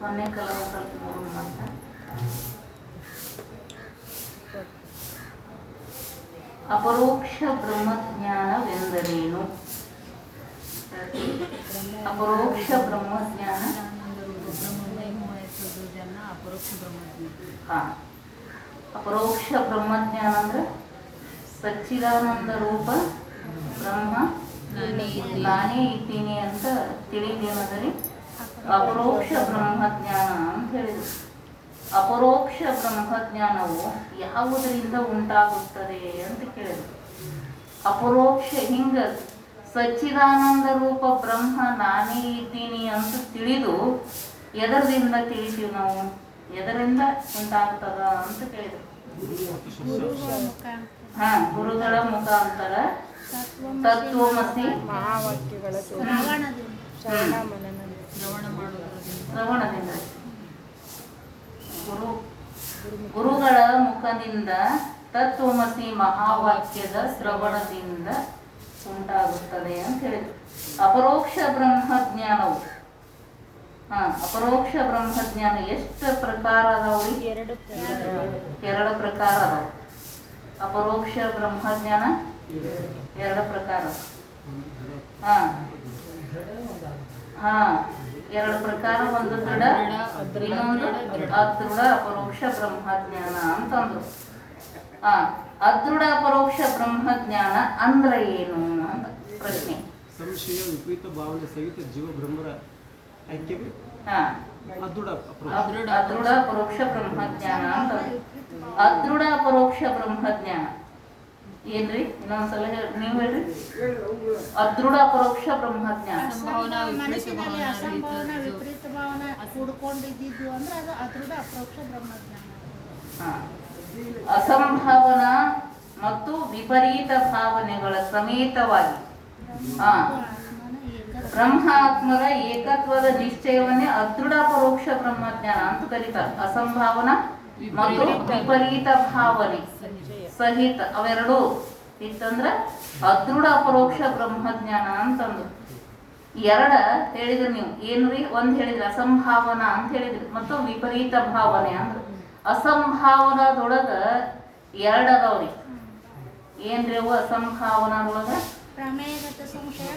ಕೊನೆ ಕಲವ ಸ್ವಲ್ಪ ನೋಡೋಣ ಅಂತ. ಅಪರೋಕ್ಷ ಬ್ರಹ್ಮಜ್ಞಾನವೆಂದರೇನು? ಅಪರೋಕ್ಷ ಬ್ರಹ್ಮಜ್ಞಾನ. ಅಪರೋಕ್ಷ ಬ್ರಹ್ಮಜ್ಞಾನ ಅಂದ್ರೆ ಸಚ್ಚಿದಾನಂದ ರೂಪ ಬ್ರಹ್ಮ ನಾನೇ ಇದ್ದೀನಿ ಅಂತ ತಿಳಿದೇನದರಿ ಅಪರೋಕ್ಷ ಬ್ರಹ್ಮಜ್ಞಾನ ಅಂತ ಹೇಳಿದರು. ಅಪರೋಕ್ಷ ಬ್ರಹ್ಮಜ್ಞಾನವು ಯಾವುದರಿಂದ ಉಂಟಾಗುತ್ತದೆ ಅಂತ ಕೇಳಿದರು. ಅಪರೋಕ್ಷ ಹಿಂಗ ಸಚ್ಚಿದಾನಂದ ರೂಪ ಬ್ರಹ್ಮ ನಾನೇ ಇದ್ದೀನಿ ಅಂತ ತಿಳಿದು ಎದರಿಂದ ತಿಳಿತೀವಿ ನಾವು? ಎದರಿಂದ ಉಂಟಾಗ್ತದ ಅಂತ ಕೇಳಿದರು. ಗುರುಗಳ ಮುಖಾಂತರ ತತ್ವಮಸಿ ಶ್ರವಣದಿಂದ ಗುರುಗಳ ಮುಖದಿಂದ ತತ್ವಮಸಿ ಮಹಾವಾಕ್ಯದ ಶ್ರವಣದಿಂದ ಉಂಟಾಗುತ್ತದೆ ಅಂತ ಹೇಳಿದ್ರು. ಅಪರೋಕ್ಷ ಬ್ರಹ್ಮಜ್ಞಾನವು ಅಪರೋಕ್ಷ ಬ್ರಹ್ಮಜ್ಞಾನ ಎಷ್ಟು ಪ್ರಕಾರ ಅದಾವ? ಎರಡು ಪ್ರಕಾರ ಅದಾವ. ಅಪರೋಕ್ಷ ಬ್ರಹ್ಮಜ್ಞಾನ ಎರಡು ಪ್ರಕಾರ. ಎರಡು ಪ್ರಕಾರ. ಒಂದು ದೃಢ, ಇನ್ನೊಂದು ಅದೃಢ ಅಪರೋಕ್ಷ ಬ್ರಹ್ಮಜ್ಞಾನ ಅಂತಂದ್ರು. ಅದೃಢ ಅಪರೋಕ್ಷ ಬ್ರಹ್ಮಜ್ಞಾನ ಅಂದ್ರೆ ಏನು ಅಂತ ಪ್ರಶ್ನೆ. ಸಂಶಯ ವಿಪರೀತ ಭಾವನೆ ಸಹಿತ ಜೀವ ಬ್ರಹ್ಮರ ಐಕ್ಯವೇ ಅದೃಢ ಅಪರೋಕ್ಷ ಬ್ರಹ್ಮಜ್ಞಾನ ಅಂತ. ಅದೃಢ ಅಪರೋಕ್ಷ ಬ್ರಹ್ಮಜ್ಞಾನ ಏನ್ರಿ? ಇನ್ನೊಂದ್ಸಲ ನೀವು ಹೇಳ್ರಿ. ಅದೃಢ ಅಪರೋಕ್ಷ ಬ್ರಹ್ಮಜ್ಞಾನ ಅಸಂಭಾವನಾ ಮತ್ತು ವಿಪರೀತ ಭಾವನೆಗಳ ಸಮೇತವಾಗಿ ಬ್ರಹ್ಮಾತ್ಮರ ಏಕತ್ವದ ನಿಶ್ಚಯವನ್ನೇ ಅದೃಢ ಪರೋಕ್ಷ ಬ್ರಹ್ಮಜ್ಞಾನ ಅಂತ ಕರೀತಾರೆ. ಅಸಂಭಾವನಾ ಮತ್ತು ವಿಪರೀತ ಭಾವನೆ ಸಹಿತ ಅವೆರಡು ಇತ್ತಂದ್ರ ಅದೃಢ ಪರೋಕ್ಷ ಬ್ರಹ್ಮಜ್ಞಾನ ಅಂತಂದ್ರು. ಎರಡ ಹೇಳಿದ್ರಿ ನೀವು. ಏನ್ರಿ? ಒಂದ್ ಹೇಳಿದ್ರಿ ಅಸಂಭಾವನಾ ಅಂತ ಹೇಳಿದ್ರಿ, ಮತ್ತು ವಿಪರೀತ ಭಾವನೆ ಅಂದ್ರ. ಅಸಂಭಾವನಾದೊಳಗ ಎರಡ್ ಅದಾವ್ರಿ. ಏನ್ರಿ ಅವು? ಅಸಂಭಾವನಾದೊಳಗ ಪ್ರಮೇಯಗತ ಸಂಶಯ,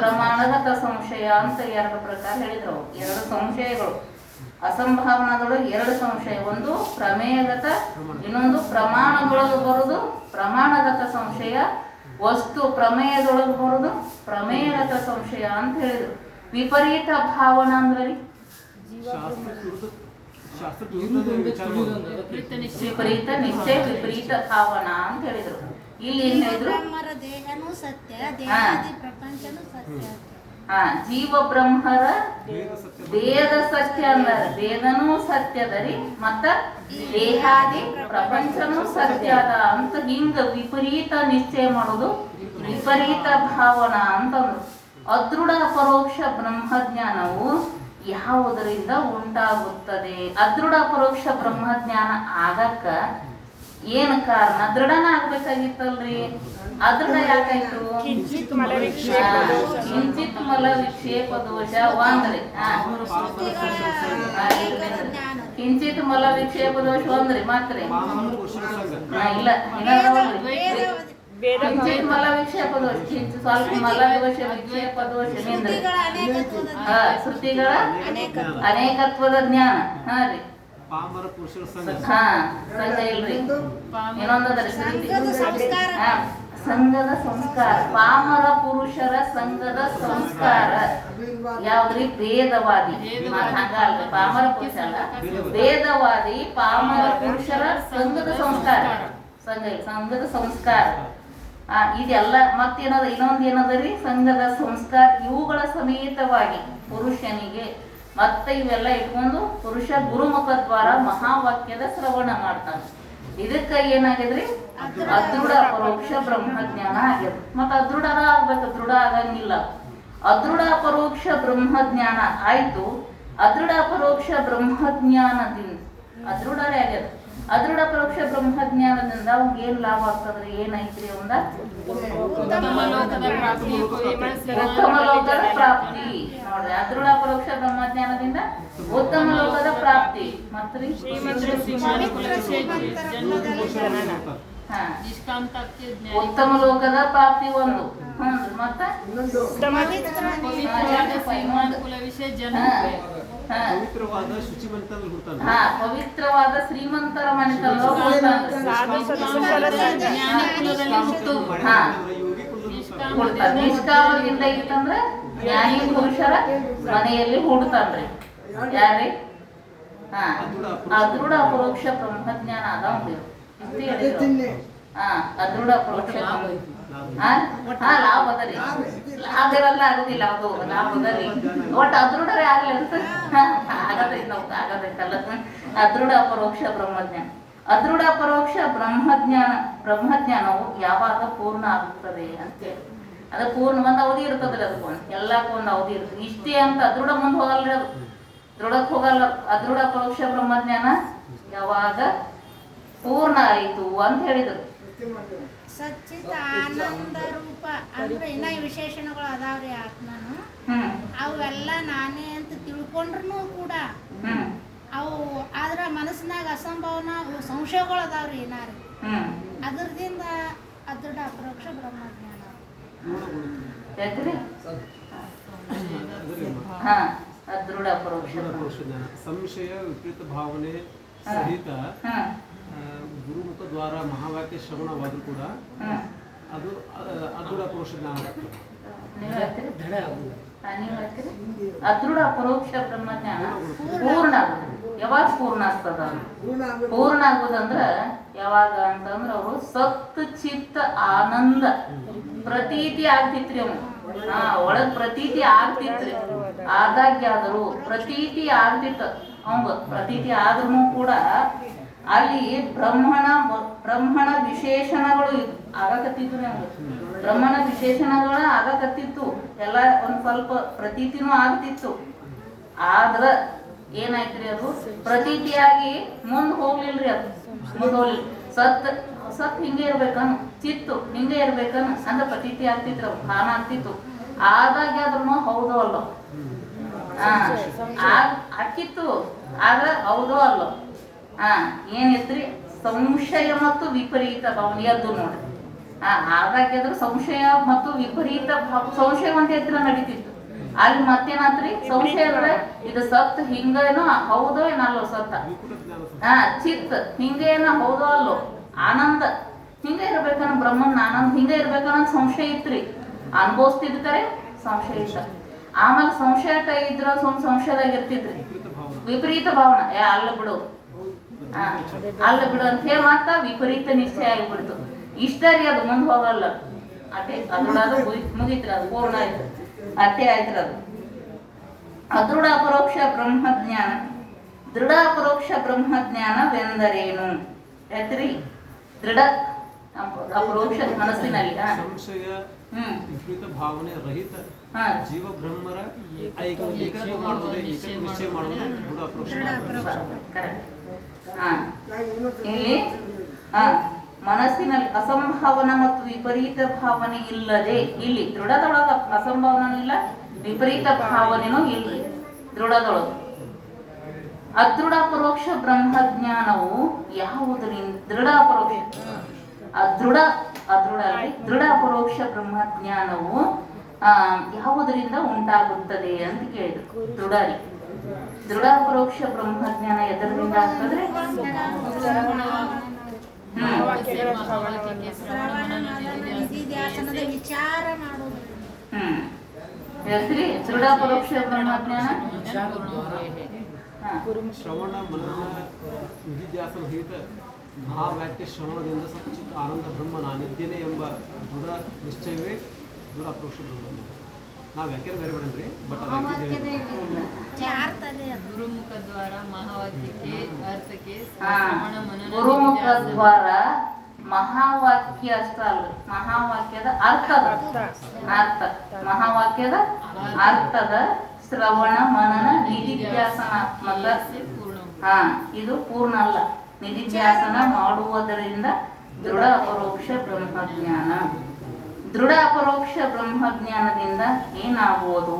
ಪ್ರಮಾಣಗತ ಸಂಶಯ ಅಂತ ಎರಡು ಪ್ರಕಾರ ಹೇಳಿದ್ರು. ಎರಡು ಸಂಶಯಗಳು ಅಸಂಭಾವನಾದೊಳಗೆ ಎರಡು ಸಂಶಯ. ಒಂದು ಪ್ರಮೇಯಗತ, ಇನ್ನೊಂದು ಪ್ರಮಾಣದೊಳಗೆ ಬರುದು ಪ್ರಮಾಣಗತ ಸಂಶಯ. ವಸ್ತು ಪ್ರಮೇಯದೊಳಗೆ ಬರುದು ಪ್ರಮೇಯಗತ ಸಂಶಯ ಅಂತ ಹೇಳಿದ್ರು. ವಿಪರೀತ ಭಾವನಾ ಅಂದ್ರೆ ರೀ ವಿಪರೀತ ನಿಶ್ಚಯ, ವಿಪರೀತ ಭಾವನಾ ಅಂತ ಹೇಳಿದ್ರು. ಇಲ್ಲಿ ಏನ್ ಹೇಳಿದ್ರು? ಜೀವ ಬ್ರಹ್ಮರ ವೇದ ಸತ್ಯ ಅಂದಾರ. ವೇದನೂ ಸತ್ಯದರಿ ಮತ್ತ ದೇಹಾದಿ ಪ್ರಪಂಚನೂ ಸತ್ಯ ಅದ ಅಂತ ಹಿಂಗ ವಿಪರೀತ ನಿಶ್ಚಯ ಮಾಡೋದು ವಿಪರೀತ ಭಾವನಾ ಅಂತಂದ್ರು. ಅದೃಢ ಪರೋಕ್ಷ ಬ್ರಹ್ಮಜ್ಞಾನವು ಯಾವುದರಿಂದ ಉಂಟಾಗುತ್ತದೆ? ಅದೃಢ ಪರೋಕ್ಷ ಬ್ರಹ್ಮಜ್ಞಾನ ಆಗಕ್ಕ ಏನ್ ಕಾರಣ? ದೃಢನ ಆಗ್ಬೇಕಾಗಿತ್ತಲ್ರಿ. ಅದೃಢ ಯಾಕಾಯ್ತು? ಕಿಂಚಿತ್ ಮಲ ವಿಕ್ಷೇಪ ದೋಷ ಒಂದ್ರಿ. ಕಿಂಚಿತ್ ಮಲ ವಿಕ್ಷೇಪ ದೋಷ ಒಂದ್ರಿ. ಮಾತ್ರಿ ಇಲ್ಲ ಕಿಂಚಿತ್ ಮಲ ವಿಕ್ಷೇಪ ದೋಷ, ಸ್ವಲ್ಪ ಮಲ ದೋಷ ವಿಕ್ಷೇಪ ದೋಷ ನಿಂದ್ರಿ. ಶ್ರುತಿಗಳ ಅನೇಕತ್ವದ ಜ್ಞಾನ. ರೀ ಸಂಘ ಇಲ್ರಿ. ಇನ್ನೊಂದದ್ರಿ ಸಂಘದ ಸಂಸ್ಕಾರ. ಪಾಮರ ಪುರುಷರ ಸಂಘದ ಸಂಸ್ಕಾರ ಯಾವ್ದ್ರಿ? ವೇದವಾದಿ. ಹಂಗಲ್ರಿ, ಪಾಮರ ಪುರುಷ ಅಲ್ಲ, ವೇದವಾದಿ ಪಾಮರ ಪುರುಷರ ಸಂಘದ ಸಂಸ್ಕಾರ. ಸಂಘದ ಸಂಸ್ಕಾರ ಇದೆಲ್ಲ. ಮತ್ತೇನದ? ಇನ್ನೊಂದು ಏನದರಿ? ಸಂಘದ ಸಂಸ್ಕಾರ. ಇವುಗಳ ಸಮೇತವಾಗಿ ಪುರುಷನಿಗೆ ಮತ್ತೆ ಇವೆಲ್ಲ ಇಟ್ಕೊಂಡು ಪುರುಷ ಗುರುಮುಖ ದ್ವಾರ ಮಹಾವಾಕ್ಯದ ಶ್ರವಣ ಮಾಡ್ತಾನೆ. ಇದಕ್ಕ ಏನಾಗಿದ್ರಿ? ಅದೃಢ ಪರೋಕ್ಷ ಬ್ರಹ್ಮಜ್ಞಾನ ಆಗ್ಯದ. ಮತ್ತ ಅದೃಢ ಆಗ್ಬೇಕು, ದೃಢ ಆಗಂಗಿಲ್ಲ. ಅದೃಢ ಪರೋಕ್ಷ ಬ್ರಹ್ಮಜ್ಞಾನ ಆಯ್ತು. ಅದೃಢ ಪರೋಕ್ಷ ಬ್ರಹ್ಮಜ್ಞಾನದಿಂದ ಅದೃಢರೇ ಆಗ್ಯದ. ಅದೃಢ ಪರೋಕ್ಷ ಬ್ರಹ್ಮಜ್ಞಾನದಿಂದ ಅವ್ನಿಗೆ ಏನ್ ಲಾಭ ಆಗ್ತದ್ರಿ? ಏನೈತ್ರಿ ಅವಂದ? ಉತ್ತಮ ಲೋಕದ ಪ್ರಾಪ್ತಿ. ನೋಡ್ರಿ, ಅದೃಢ ಪರೋಕ್ಷ ಬ್ರಹ್ಮಜ್ಞಾನದಿಂದ ಉತ್ತಮ ಲೋಕದ ಪ್ರಾಪ್ತಿ. ಮತ್ರಿ ಹಾ, ಉತ್ತಮ ಲೋಕದ ಪ್ರಾಪ್ತಿ ಒಂದು. ಮತ್ತ ಪವಿತ್ರವಾದ ಶುಚಿಮಂತಲ್ಲಿ ಹುಡ್ತಾನೆ. ಹಾ, ಪವಿತ್ರವಾದ ಶ್ರೀಮಂತರ ಮನೆತನದಲ್ಲಿ ನಿಷ್ಕಾಮದಿಂದ ಇತ್ತಂದ್ರ ಜ್ಞಾನಿ ಪುರುಷರ ಮನೆಯಲ್ಲಿ ಹುಡ್ತಾನ್ರಿ. ಯಾರ್ರಿ? ಹಾ, ಅದೃಢ ಪರೋಕ್ಷ ಬ್ರಹ್ಮಜ್ಞಾನ ಅದಾವ. ಹಾ, ಅದೃಢ ಪರೋಕ್ಷ ಲಾಭ ಅದರಿ. ಲಾಭ ಇರಲ್ಲ, ಆಗುದಿಲ್ಲ. ಅದು ಲಾಭ ಅದರಿ. ಒಟ್ಟು ಅದೃಢರೇ ಆಗ್ಲಿ ಅಂತ ಆಗದೈತಲ್ಲ. ಅದೃಢ ಪರೋಕ್ಷ ಬ್ರಹ್ಮಜ್ಞಾನ. ಅದೃಢ ಪರೋಕ್ಷ ಬ್ರಹ್ಮಜ್ಞಾನವು ಯಾವಾಗ ಪೂರ್ಣ ಆಗುತ್ತದೆ ಅಂತೇಳಿ, ಅದು ಪೂರ್ಣ ಒಂದು ಅವಧಿ ಇರ್ತದ್ರಿ. ಅದಕ್ಕೊಂದು ಎಲ್ಲಕ್ಕೂ ಒಂದು ಅವಧಿ ಇರ್ತದೆ. ಇಷ್ಟೇ ಅಂತ ಅದೃಢ ಮುಂದೆ ಹೋಗಲ್ರಿ. ಅದು ದೃಢಕ್ಕೆ ಹೋಗಲ್ಲ. ಅದೃಢ ಪರೋಕ್ಷ ಬ್ರಹ್ಮಜ್ಞಾನ ಯಾವಾಗ ಪೂರ್ಣ ಆಯಿತು ಅಂತ ಹೇಳಿದರು. ಸಚ್ಚಿತ ಆನಂದ ರೂಪ ಅಂದ್ರೆ ಇನ್ನ ವಿಶೇಷಣಗಳು ಅದಾವ್ರಿ ಆತ್ಮನು. ಅವೆಲ್ಲ ನಾನೇ ಅಂತ ತಿಳ್ಕೊಂಡ್ರು ಕೂಡ ಅವು ಆದ್ರ ಮನಸ್ಸಿನಾಗ ಅಸಂಭವನ ಸಂಶಯಗಳು ಅದಾವ್ರಿ ಏನಾರಿ. ಅದ್ರದಿಂದ ಅದೃಢ ಅಪರೋಕ್ಷ ಬ್ರಹ್ಮಜ್ಞಾನ. ಅದೃಢ ಅಪರೋಕ್ಷ ಜ್ಞಾನ. ಸಂಶಯ ವಿಪರೀತ ಭಾವನೆ ಸಹಿತ ಗುರುಮುಖ ದ್ವಾರ ಮಹಾವಾಕ್ಯ ಶ್ರವಣವಾದರೂ ಕೂಡ ಅದು ಅದೃಢ ಪರೋಕ್ಷ ಜ್ಞಾನ. ಅದೃಢ ಪರೋಕ್ಷ ಬ್ರಹ್ಮಜ್ಞಾನ ಪೂರ್ಣ ಆಗುದು. ಯಾವಾಗ ಪೂರ್ಣ ಆಗ್ತದ? ಪೂರ್ಣ ಆಗುದಂದ್ರ ಯಾವಾಗ ಅಂತಂದ್ರ ಅವರು ಸತ್ ಚಿತ್ತ ಆನಂದ ಪ್ರತೀತಿ ಆಗ್ತಿತ್ರಿ. ಅವ್ನು ಒಳಗ್ ಪ್ರತೀತಿ ಆಗ್ತಿತ್ರಿ. ಆದಾಗ್ಯಾದರೂ ಪ್ರತೀತಿ ಆಗ್ತಿತ್ತ. ಅವಂಗ ಪ್ರತೀತಿ ಆದ್ರೂ ಕೂಡ ಅಲ್ಲಿ ಬ್ರಹ್ಮಣ ವಿಶೇಷಣಗಳು ಆಗಕತ್ತಿತ್ತು. ನಮ್ಗೆ ಬ್ರಹ್ಮಣ ವಿಶೇಷಣಗಳ ಆಗಕತ್ತಿತ್ತು. ಎಲ್ಲ ಒಂದ್ ಸ್ವಲ್ಪ ಪ್ರತೀತಿನೂ ಆಗ್ತಿತ್ತು. ಆದ್ರ ಏನಾಯ್ತ್ರಿ, ಅದು ಪ್ರತೀತಿಯಾಗಿ ಮುಂದ್ ಹೋಗ್ಲಿಲ್ರಿ. ಅದು ಮುಂದ್ ಹೋಗ್ಲಿಲ್ಲ. ಸತ್ ಹಿಂಗೆ ಇರ್ಬೇಕನ್, ಚಿತ್ತು ಹಿಂಗೆ ಇರ್ಬೇಕನ್ ಅಂದ ಪ್ರತೀತಿ ಆಗ್ತಿತ್ತು. ಭಾನ ಆಗ್ತಿತ್ತು. ಆದಾಗ್ಯಾದ್ರೂ ಹೌದೋ ಅಲ್ಲೋ ಆಕಿತ್ತು. ಆದ್ರ ಹೌದೋ ಅಲ್ಲೋ ಏನಿತ್ರಿ? ಸಂಶಯ ಮತ್ತು ವಿಪರೀತ ಭಾವನೆ ಎದ್ದು ನೋಡ್ರಿ. ಆದಾಗ್ಯಾದ್ರೂ ಸಂಶಯ ಮತ್ತು ವಿಪರೀತ ಸಂಶಯ ಅಂತ ಎದ್ರ ನಡೀತಿತ್ತು. ಅಲ್ಲಿ ಮತ್ತೇನಾತ್ರಿ? ಸಂಶಯ ಅಂದ್ರೆ ಇದು ಸತ್ ಹಿಂಗೇನೋ ಹೌದೋ ಏನಲ್ಲೋ ಸತ್ತ. ಚಿತ್ ಹಿಂಗೇನೋ ಹೌದೋ ಅಲ್ಲೋ. ಆನಂದ ಹಿಂಗ ಇರ್ಬೇಕನ್ನ, ಬ್ರಹ್ಮನ್ ಆನಂದ ಹಿಂಗ ಇರ್ಬೇಕನ್ನ ಸಂಶಯ ಇತ್ರಿ. ಅನುಭವಿಸ್ತಿದ್ದರೆ ಸಂಶಯ ಇತ್ತ. ಆಮೇಲೆ ಸಂಶಯ ಇದ್ರ ಸಂಶಯದಾಗ ಇರ್ತಿದ್ರಿ. ವಿಪರೀತ ಭಾವನ ಅಲ್ಲ ಬಿಡು ಅಲ್ಲ ಬಿಡು ಅಂತ ಹೇಳಿ ಮತ್ತ ವಿಪರೀತ ನಿಶ್ಚಯ ಆಗಿಬಿಡ್ತು. ಇಷ್ಟ ರೀ. ಅದು ಮುಂದೆ ಹೋಗಲ್ಲ. ಅದೇ ಅದ್ರೊಳಗ ಮುಗಿತ್ರಿ. ಅದು ಪೂರ್ಣ ಆಯ್ತು. ಅಷ್ಟೇ ಆಯ್ತ್ರಿ. ಅದು ಅದೃಢ ಅಪರೋಕ್ಷ ಬ್ರಹ್ಮಜ್ಞಾನ. ದೃಢ ಅಪರೋಕ್ಷ ಬ್ರಹ್ಮಜ್ಞಾನವೆಂದರೇನು? ಯಾತ್ರಿ? ದೃಢ ಅಪರೋಕ್ಷ ಮನಸ್ಸಿನಲ್ಲಿ ಸಂಶಯ ವಿಪರೀತ ಭಾವನೆ ರಹಿತ ಜೀವ ಬ್ರಹ್ಮರ ನಿಶ್ಚಯ ಮಾಡುವುದು ದೃಢ ಅಪರೋಕ್ಷ. ಇಲ್ಲಿ ಮನಸ್ಸಿನಲ್ಲಿ ಅಸಂಭಾವನ ಮತ್ತು ವಿಪರೀತ ಭಾವನೆ ಇಲ್ಲದೆ, ಇಲ್ಲಿ ದೃಢದೊಳಗ ಅಸಂಭಾವನೂ ಇಲ್ಲ, ವಿಪರೀತ ಭಾವನೆನೂ ಇಲ್ರಿ ದೃಢದೊಳಗ. ಅದೃಢ ಪರೋಕ್ಷ ಬ್ರಹ್ಮಜ್ಞಾನವು ಯಾವುದರಿಂದ? ದೃಢ ಪರೋಕ್ಷ ದೃಢ ಪರೋಕ್ಷ ಬ್ರಹ್ಮಜ್ಞಾನವು ಯಾವುದರಿಂದ ಉಂಟಾಗುತ್ತದೆ ಅಂತ ಕೇಳಿದ್ರು. ದೃಢ ಪರೋಕ್ಷ ಬ್ರಹ್ಮಜ್ಞಾನ ಎದರಿಂದ ಆಗ್ತದ್ರೆ? ವಿಚಾರ ಮಾಡೋದು. ದೃಢ ಪರೋಕ್ಷ ಬ್ರಹ್ಮಜ್ಞಾನ ಶ್ರವಣ ಮನನ ನಿಧಿಧ್ಯಾಸನ ಹಿತ ಮಹಾವಾಕ್ಯ ಶ್ರವಣದಿಂದ ಸಚ್ಚಿತ್ ಆನಂದ ಬ್ರಹ್ಮ ನಾನಿದ್ದೇನೆ ಎಂಬ ದೃಢ ನಿಶ್ಚಯವೇ ದೃಢ ಅಪರೋಕ್ಷ ಬ್ರಹ್ಮಜ್ಞಾನ. ನಾವು ವ್ಯಾಖ್ಯಾನ ಬೇರೆ ಬೇಡನ್ರಿ, ಬಟ್ ಗುರುಮುಖ ದ್ವಾರ ಮಹಾವಾಕ್ಯಕ್ಕೆ ಅರ್ಥಕ್ಕೆ ಗುರುಮುಖ ದ್ವಾರ ಮಹಾವಾಕ್ಯ ಅಷ್ಟ ಅಲ್ರಿ, ಮಹಾವಾಕ್ಯದ ಅರ್ಥದ ಮಹಾವಾಕ್ಯದ ಅರ್ಥದ ಶ್ರವಣ ಮನನ ನಿಧಿಧ್ಯಾಸನಾತ್ಮಕ ಇದು ಪೂರ್ಣ ಅಲ್ಲ. ನಿಧಿಧ್ಯಾಸನ ಮಾಡುವುದರಿಂದ ದೃಢ ಅಪರೋಕ್ಷ ಬ್ರಹ್ಮಜ್ಞಾನ. ದೃಢ ಅಪರೋಕ್ಷ ಬ್ರಹ್ಮಜ್ಞಾನದಿಂದ ಏನಾಗುವುದು?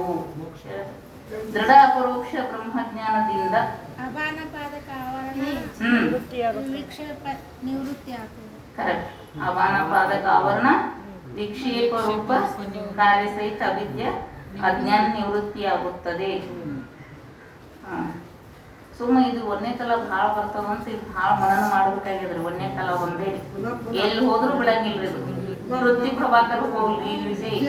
ದೃಢ ಅಪರೋಕ್ಷ ಬ್ರಹ್ಮಜ್ಞಾನದಿಂದ ಅಪಾನಪಾದಕ ಆವರಣ ವಿಕ್ಷೇಪ ನಿವೃತ್ತಿ ಆಗ್ತದೆ. ಕರೆಕ್ಟ್. ಅಪಾನಪಾದಕ ಆವರಣ ವಿಕ್ಷೇಪ ರೂಪ ಕಾರ್ಯಸಹಿತ ಅವಿದ್ಯೆ ಅಜ್ಞಾನ ನಿವೃತ್ತಿಯಾಗುತ್ತದೆ. ಸುಮ್ಮ ಇದು ಒಂದೇ ಕಲ ಭಾಳ ಬರ್ತದಂತ ಇದು ಭಾಳ ಮನನ ಮಾಡ್ಬೇಕಾಗಿದ್ರಿ. ಒಂದೇ ಕಲ ಒಂದೇ ಎಲ್ಲಿ ಹೋದ್ರು ಬಿಡಂಗಿಲ್ರಿ. ಇದು ವೃತ್ತಿ ಪ್ರಭಾಕರ್ ಹೋಗ್ಲಿ ವಿಜಯ್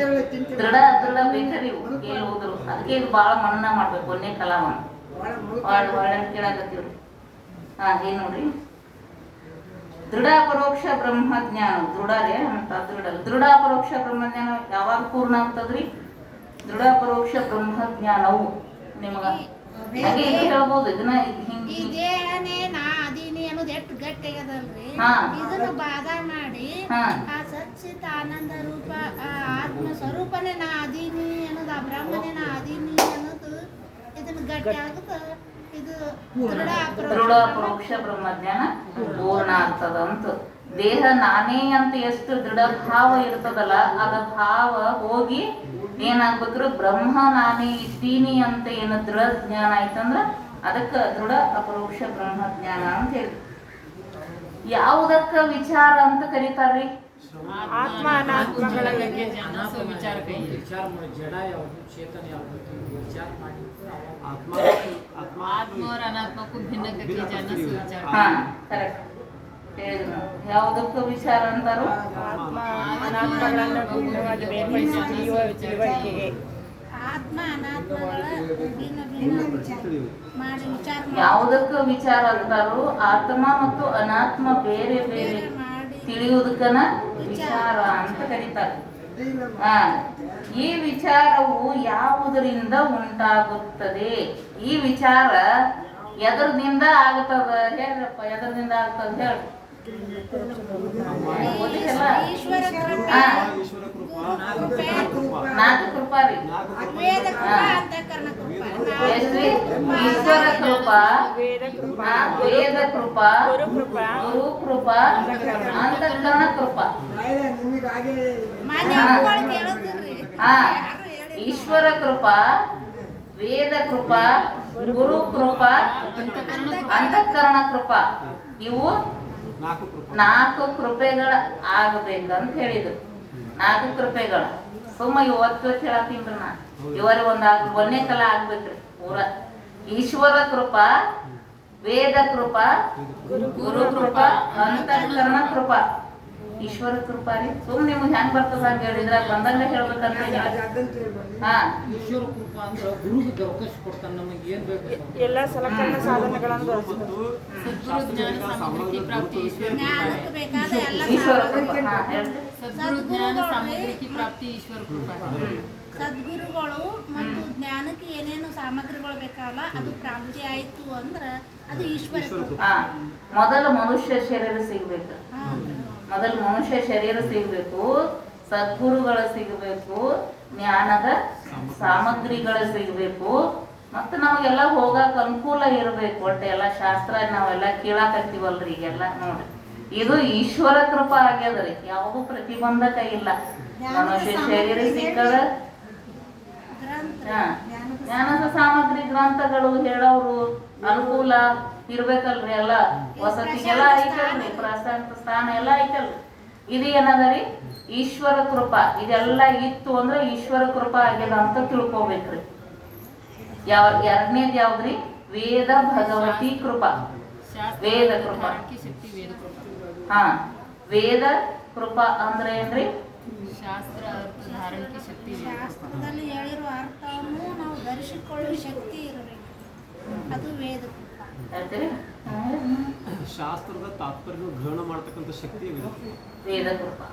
ದೃಢ ದೃಢ ಬೇಕ್ರಿ ಇವು ಎಲ್ಲಿ ಹೋದ್ರು. ಅದಕ್ಕೆ ಇದು ಭಾಳ ಮನನ ಮಾಡ್ಬೇಕು. ಒಂದೇ ಕಲಾವನ್ನ ಒಳ್ಳೆ ಕೇಳಾಕತ್ತೀವ್ರಿ. ಏನ್ ನೋಡ್ರಿ, ದೃಢ ಅಪರೋಕ್ಷ ಬ್ರಹ್ಮಜ್ಞಾನ ದೃಢರೇ ಅಂತ ದೃಢ ಅಪರೋಕ್ಷ ಬ್ರಹ್ಮಜ್ಞಾನ ಯಾವಾಗ ಪೂರ್ಣ ಆಗ್ತದ್ರಿ? ದೃಢ ಅಪರೋಕ್ಷ ಬ್ರಹ್ಮಜ್ಞಾನವು ನಿಮಗ ಹಾಗೆ ಹೇಳ್ಬೋದು. ಇದನ್ನ ಈ ದೇಹನೇ ನಾ ಅದೀನಿ ಅನ್ನೋದು ಎಷ್ಟು ಗಟ್ಟಿ ಆಗದಲ್ರಿ. ಇದನ್ನ ಬಾಧ ಮಾಡಿ ಆ ಸಚ್ಚಿತ ಆನಂದ ರೂಪ ಆ ಆತ್ಮ ಸ್ವರೂಪನೇ ನಾ ಅದೀನಿ ಅನ್ನೋದು, ಆ ಬ್ರಹ್ಮನೇ ನಾ ಅದೀನಿ ಅನ್ನೋದು ಇದನ್ನ ಗಟ್ಟಿ ಆಗುತ್ತ. ಇದು ದೃಢ ಅಪರೋಕ್ಷ ಬ್ರಹ್ಮಜ್ಞಾನ ಪೂರ್ಣ ಆಗ್ತದಂತ. ದೇಹ ನಾನೇ ಅಂತ ಎಷ್ಟು ದೃಢ ಭಾವ ಇರ್ತದಲ್ಲ, ಅದ ಭಾವ ಹೋಗಿ ಏನಾಗ್ಬೇಕ್ರಿ? ಬ್ರಹ್ಮ ನಾನೇ ಇದ್ದೀನಿ ಅಂತ ಏನು ದೃಢ ಜ್ಞಾನ ಆಯ್ತಂದ್ರ ಅದಕ್ಕ ದೃಢ ಅಪರೋಕ್ಷ ಬ್ರಹ್ಮಜ್ಞಾನ ಅಂತ ಹೇಳಿ. ಯಾವುದಕ್ಕ ವಿಚಾರ ಅಂತ ಕರೀತಾರ್ರಿ? ಆತ್ಮ ಅನಾತ್ಮಗಳ ಬಗ್ಗೆ ಜ್ಞಾನಿಸುವ ವಿಚಾರ ಕೈ. ಆತ್ಮ और अनात्मा को भिन्न करके ಜ್ಞಾನಿಸುವ ವಿಚಾರ. ಕರೆಕ್ಟ್ ಹೇಳಿದ್ರು. ಯಾವುದಕ್ಕ ವಿಚಾರ ಅಂತಾರು? ಅನಾತ್ಮಗಳನ್ನು ಭಿನ್ನವಾಗಿ ಬೇರ್ಪಡಿಸಿ ತಿಳುವಳಿಕೆಗೆ. ಆತ್ಮ ಅನಾತ್ಮಗಳ ಭಿನ್ನ ಭಿನ್ನ ಮಾಡಿ ವಿಚಾರ ಯಾವುದಕ್ಕ ವಿಚಾರ ಅಂತಾರು? ಆತ್ಮ ಮತ್ತು ಅನಾತ್ಮ ಬೇರೆ ಬೇರೆ ತಿಳಿಯುವುದಕ್ಕನ ವಿಚಾರ ಅಂತ ಕರೀತಾರೆ. ಈ ವಿಚಾರವು ಯಾವುದರಿಂದ ಉಂಟಾಗುತ್ತದೆ? ಈ ವಿಚಾರ ಎದರದಿಂದ ಆಗ್ತದ? ಹೇಳ್ರಪ್ಪ, ಎದರದಿಂದ ಆಗ್ತದ ಹೇಳಿ. ಈಶ್ವರ ನಾಲ್ಕು ಕೃಪಾ ರೀ. ವೇದ ಕೃಪಾ ಅಂತಃಕರಣ ಕೃಪಾ ಈಶ್ವರ ಕೃಪಾ, ವೇದ ಕೃಪಾ, ಗುರು ಕೃಪಾ, ಅಂತಃಕರಣ ಕೃಪಾ. ಈಶ್ವರ ಕೃಪಾ, ವೇದ ಕೃಪಾ, ಗುರು ಕೃಪಾ, ಅಂತಃಕರಣ ಕೃಪಾ. ಇವು ನಾಲ್ಕು ಕೃಪೆಗಳ ಆಗಬೇಕಂತ ಹೇಳಿದ್ರು. ನಾಲ್ಕು ಕೃಪೆಗಳ ಸುಮ್ಮ ಇವತ್ತು ಹೇಳತ್ತೀನ್ರಿ ನಾ. ಇವರಿ ಒಂದೇ ಕಲ ಆಗ್ಬೇಕ್ರಿ ಪೂರ. ಈಶ್ವರ ಕೃಪಾ, ವೇದ ಕೃಪಾ, ಗುರು ಕೃಪಾ, ಅಂತಃಕರಣ ಕೃಪಾ. ಈಶ್ವರ ಕೃಪಾ ರೀ. ಸುಮ್ ನಿಮ್ಗೆ ಹೆಂಗ್ ಬರ್ತದ ಅಂತ ಹೇಳಿದ್ರ ಬಂದಂಗ ಹೇಳ್ಬೇಕಂತ ಈಶ್ವರ ಕೃಪಾ ಅಂದ್ರೆ ಗುರುಗೆ ಅವಕಾಶ ಕೊಡ್ತಾನೆ. ನಮಗೆ ಏನ್ ಬೇಕು ಎಲ್ಲ ಸಲಕರಣ ಸಾಧನಗಳನ್ನು ಜ್ಞಾನಕ್ಕೆ ಬೇಕಾದ ಎಲ್ಲ ಈಶ್ವರ ಕೃಪಾ. ಸದ್ಗುರು ಜ್ಞಾನ ಸಾಮಗ್ರಿ ಪ್ರಾಪ್ತಿ ಈಶ್ವರ ಕೃಪಾ. ಸದ್ಗುರುಗಳು ಮತ್ತು ಜ್ಞಾನಕ್ಕೆ ಏನೇನು ಸಾಮಗ್ರಿಗಳು ಬೇಕಲ್ಲ ಅದು ಪ್ರಾಪ್ತಿ ಆಯ್ತು ಅಂದ್ರ ಅದು ಈಶ್ವರ ಕೃಪಾ. ಮೊದಲು ಮನುಷ್ಯ ಶರೀರ ಸಿಗ್ಬೇಕು. ಮೊದಲು ಮನುಷ್ಯ ಶರೀರ ಸಿಗಬೇಕು, ಸದ್ಗುರುಗಳು ಸಿಗಬೇಕು, ಜ್ಞಾನದ ಸಾಮಗ್ರಿಗಳು ಸಿಗಬೇಕು, ಮತ್ತು ನಮಗೆಲ್ಲ ಹೋಗಕ್ಕೆ ಅನುಕೂಲ ಇರಬೇಕು. ಒಟ್ಟು ಎಲ್ಲ ಶಾಸ್ತ್ರ ನಾವೆಲ್ಲ ಕೇಳಾಕತ್ತೀವಲ್ರಿ ಈಗೆಲ್ಲ ನೋಡ್ರಿ. ಇದು ಈಶ್ವರ ಕೃಪಾ ಆಗ್ಯದ್ರಿ. ಯಾವುದೂ ಪ್ರತಿಬಂಧಕ ಇಲ್ಲ. ಮನುಷ್ಯ ಶರೀರ ಸಿಕ್ಕದ ಜ್ಞಾನದ ಸಾಮಗ್ರಿ ಗ್ರಂಥಗಳು ಹೇಳೋರು ಅನುಕೂಲ ಇರ್ಬೇಕಲ್ರಿ. ಎಲ್ಲ ವಸತಿಗೆಲ್ಲ ಐತಲ್ರಿ, ಪ್ರಶಾಂತ ಸ್ಥಾನ ಎಲ್ಲ ಐತಲ್ರಿ. ಇದು ಏನದರಿ? ಈಶ್ವರ ಕೃಪಾ. ಇದೆಲ್ಲ ಇತ್ತು ಅಂದ್ರೆ ಈಶ್ವರ ಕೃಪಾ ಆಗ್ಯದ ಅಂತ ತಿಳ್ಕೊಬೇಕ್ರಿ. ಎರಡನೇದು ಯಾವ್ದ್ರಿ? ವೇದ ಭಗವತಿ ಕೃಪಾ. ವೇದ ಕೃಪಾ. ವೇದ ಕೃಪಾ ಅಂದ್ರೆ ಏನ್ರಿ? ಶಾಸ್ತ್ರ ಅರ್ಥ ಧಾರಣಕ್ಕೆ ಶಕ್ತಿ. ಶಾಸ್ತ್ರದಲ್ಲಿ ಹೇಳಿರುವ ಅರ್ಥವನ್ನು ನಾವು ಧರಿಸಿಕೊಳ್ಳುವ ಶಕ್ತಿ ಇರಬೇಕು. ಅದು ವೇದ ಕೃಪಾ. ಶಾಸ್ತ್ರದ ತಾತ್ಪರ್ಯ ಗ್ರಹಣ ಮಾಡ್ತಕ್ಕಂಥ ಶಕ್ತಿ ವೇದ ಕೃಪಾ.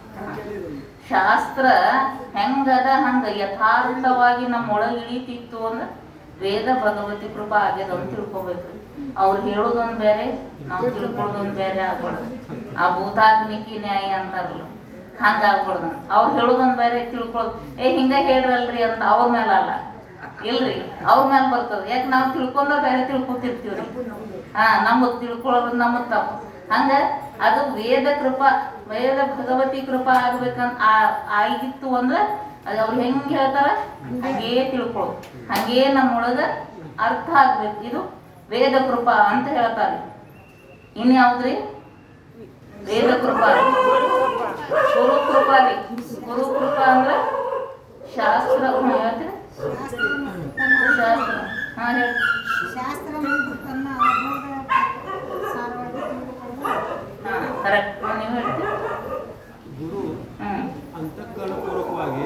ಶಾಸ್ತ್ರ ಹೆಂಗದ ಹಂಗ ಯಥಾರ್ಥವಾಗಿ ನಮ್ಮೊಳಗೆ ಇಳಿತಿತ್ತು ಅಂದ್ರೆ ವೇದ ಭಗವತಿ ಕೃಪಾ ಆಗ್ಯದ ಅಂತ ತಿಳ್ಕೊಬೇಕ್ರಿ. ಅವ್ರು ಹೇಳೋದೊಂದು ಬೇರೆ, ನಾವು ತಿಳ್ಕೊಳ್ಳೋದೊಂದು ಬೇರೆ ಆಗ್ಬಾರ್ದು. ಆ ಭೂತಾಗ್ನಿಕಿ ನ್ಯಾಯ ಅಂತಾರಲ್ಲ, ಹಂಗ ಆಗ್ಬಾರ್ದು. ಅವ್ರು ಹೇಳೋದೊಂದು ಬೇರೆ, ತಿಳ್ಕೊಳ್ಳೋದು ಹಿಂಗ ಹೇಳ್ರಲ್ರಿ ಅಂತ ಅವ್ರ ಮೇಲೆ ಅಲ್ಲ, ಇಲ್ರಿ ಅವ್ರ ಮೇಲೆ ಬರ್ತದ. ಯಾಕೆ ನಾವು ತಿಳ್ಕೊಂಡ ಬೇರೆ ತಿಳ್ಕೊತಿರ್ತೀವ್ರಿ. ನಮಗ್ ತಿಳ್ಕೊಳ್ಳೋದು ನಮಗ್ ತಪ್ಪು. ಹಂಗ ಅದು ವೇದ ಕೃಪಾ, ವೇದ ಭಗವತಿ ಕೃಪಾ ಆಗ್ಬೇಕಂತ ಆಗಿತ್ತು ಅಂದ್ರೆ ಅದು ಅವ್ರು ಹೆಂಗೆ ಹೇಳ್ತಾರ ಹಂಗೇ ತಿಳ್ಕೊಳ್ಳು, ಹಂಗೇ ನಮ್ಮೊಳಗ ಅರ್ಥ ಆಗ್ಬೇಕು. ಇದು ವೇದ ಕೃಪಾ ಅಂತ ಹೇಳ್ತಾರೆ. ಇನ್ಯಾವುದ್ರಿ? ವೇದ ಕೃಪಾ. ಗುರು ಕೃಪಾ ರೀ. ಗುರು ಕೃಪಾ ಅಂದ್ರ ಶಾಸ್ತ್ರ. ಹೇಳ್ತೀರಿ ಶಾಸ್ತ್ರ? ಹಾ ಹೇಳಿ. ಕರೆಕ್ಟ್, ನೀವು ಹೇಳ್ತೀರಿ. ಗುರು ಅಂತಃಕರಣಪೂರ್ವಕವಾಗಿ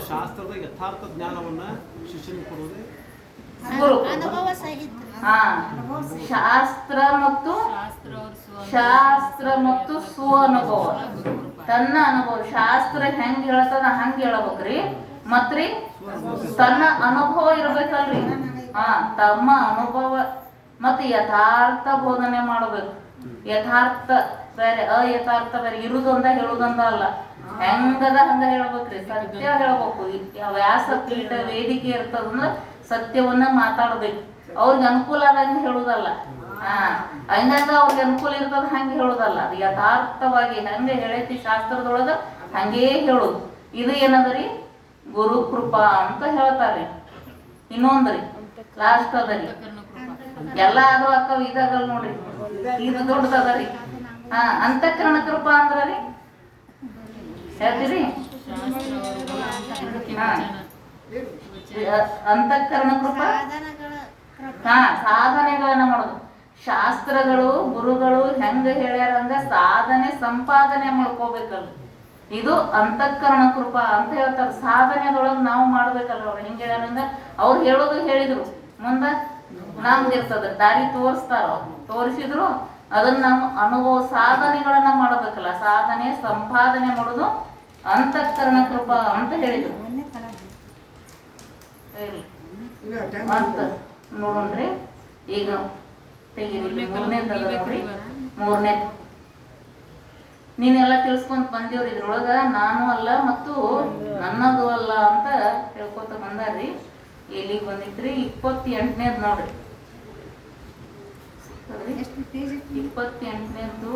ಶಾಸ್ತ್ರದ ಯಥಾರ್ಥ ಜ್ಞಾನವನ್ನ ಶಿಷ್ಯನಿಗೆ ಕೊಡುವುದೇ ಗುರು. ಅನುಭವ ಸಹಿತ. ಹಾ, ಶಾಸ್ತ್ರ ಮತ್ತು ಸ್ವ ಅನುಭವ, ತನ್ನ ಅನುಭವ. ಶಾಸ್ತ್ರ ಹೆಂಗ್ ಹೇಳ್ತದ ಹಂಗ ಹೇಳ್ಬೇಕ್ರಿ, ಮತ್ರಿ ತನ್ನ ಅನುಭವ ಇರ್ಬೇಕಲ್ರಿ. ಹಾ, ತಮ್ಮ ಅನುಭವ ಮತ್ತೆ ಯಥಾರ್ಥ ಬೋಧನೆ ಮಾಡಬೇಕು. ಯಥಾರ್ಥ ಬೇರೆ, ಅಯಥಾರ್ಥ ಬೇರೆ. ಇರುದೊಂದ ಹೇಳುದೊಂದ ಅಲ್ಲ, ಹೆಂಗದ ಹಂಗ ಹೇಳ್ಬೇಕ್ರಿ. ಸತ್ಯ ಹೇಳ್ಬೇಕು. ವ್ಯಾಸ ಪೀಠ ವೇದಿಕೆ ಇರ್ತದಂದ್ರ ಸತ್ಯವನ್ನ ಮಾತಾಡ್ಬೇಕು. ಅವ್ರಿಗೆ ಅನುಕೂಲ ಆದಂಗೆ ಹೇಳುದಲ್ಲ. ಹಂಗಂಗ ಅವ್ರಿಗೆ ಅನುಕೂಲ ಇರ್ತದ ಹಂಗೆ ಹೇಳುದಲ್ಲ. ಅದು ಯಥಾರ್ಥವಾಗಿ ಹೆಂಗೆ ಹೇಳೈತಿ ಶಾಸ್ತ್ರದೊಳಗ ಹಂಗೇ ಹೇಳುದು. ಇದು ಏನದರಿ? ಗುರು ಕೃಪಾ ಅಂತ ಹೇಳ್ತಾರ್ರಿ. ಇನ್ನೊಂದ್ರಿ ಲಾಸ್ಟ್ ಅದರಿ. ಎಲ್ಲ ಅದು ಅಕ್ಕವ ಇದಾಗಲ್ ನೋಡ್ರಿ, ಇದು ದೊಡ್ಡದರಿ. ಅಂತಃಕರಣ ಕೃಪಾ ಅಂದ್ರ ರೀ ಹೇಳ್ತೀರಿ? ಅಂತಃಕರಣ ಕೃಪಾ ಸಾಧನೆಗಳನ್ನ ಮಾಡೋದು. ಶಾಸ್ತ್ರಗಳು ಗುರುಗಳು ಹೆಂಗ ಹೇಳ್ಯಾರ ಹಂಗ ಸಾಧನೆ ಸಂಪಾದನೆ ಮಾಡ್ಕೋಬೇಕಲ್ಲ. ಇದು ಅಂತಃಕರಣ ಕೃಪಾ ಅಂತ ಹೇಳ್ತಾರೆ. ಸಾಧನೆದೊಳಗೆ ನಾವು ಮಾಡ್ಬೇಕಲ್ಲ. ಅವ್ರು ಹೆಂಗ ಹೇಳ್ಯಾರಂಗ ಅವ್ರು ಹೇಳೋದು ಹೇಳಿದ್ರು, ಮುಂದ ನಮ್ದು ಇರ್ತದ ದಾರಿ ತೋರಿಸ್ತಾರ. ತೋರಿಸಿದ್ರು ಅದನ್ನ ನಾವು ಅನುಭವ ಸಾಧನೆಗಳನ್ನ ಮಾಡಬೇಕಲ್ಲ. ಸಾಧನೆ ಸಂಪಾದನೆ ಮಾಡೋದು ಅಂತಃಕರಣ ಕೃಪಾ ಅಂತ ಹೇಳಿದ್ರು. ಅಂತ ನೋಡೋಣ್ರಿ. ಈಗ ತೆಗೀರಿ ಮೂರನೇ ನೀನೆಲ್ಲ ತಿಳ್ಸ್ಕೊಂತ ಬಂದೇವ್ರಿ. ಇದ್ರೊಳಗ ನಾನು ಅಲ್ಲ ಮತ್ತು ನನ್ನದು ಅಲ್ಲ ಅಂತ ಹೇಳ್ಕೊತ ಬಂದಾರ್ರಿ. ಎಲ್ಲಿಗೆ ಬಂದಿತ್ರಿ? 28ನೇದ್ ನೋಡ್ರಿ. 28ನೇದ್ದು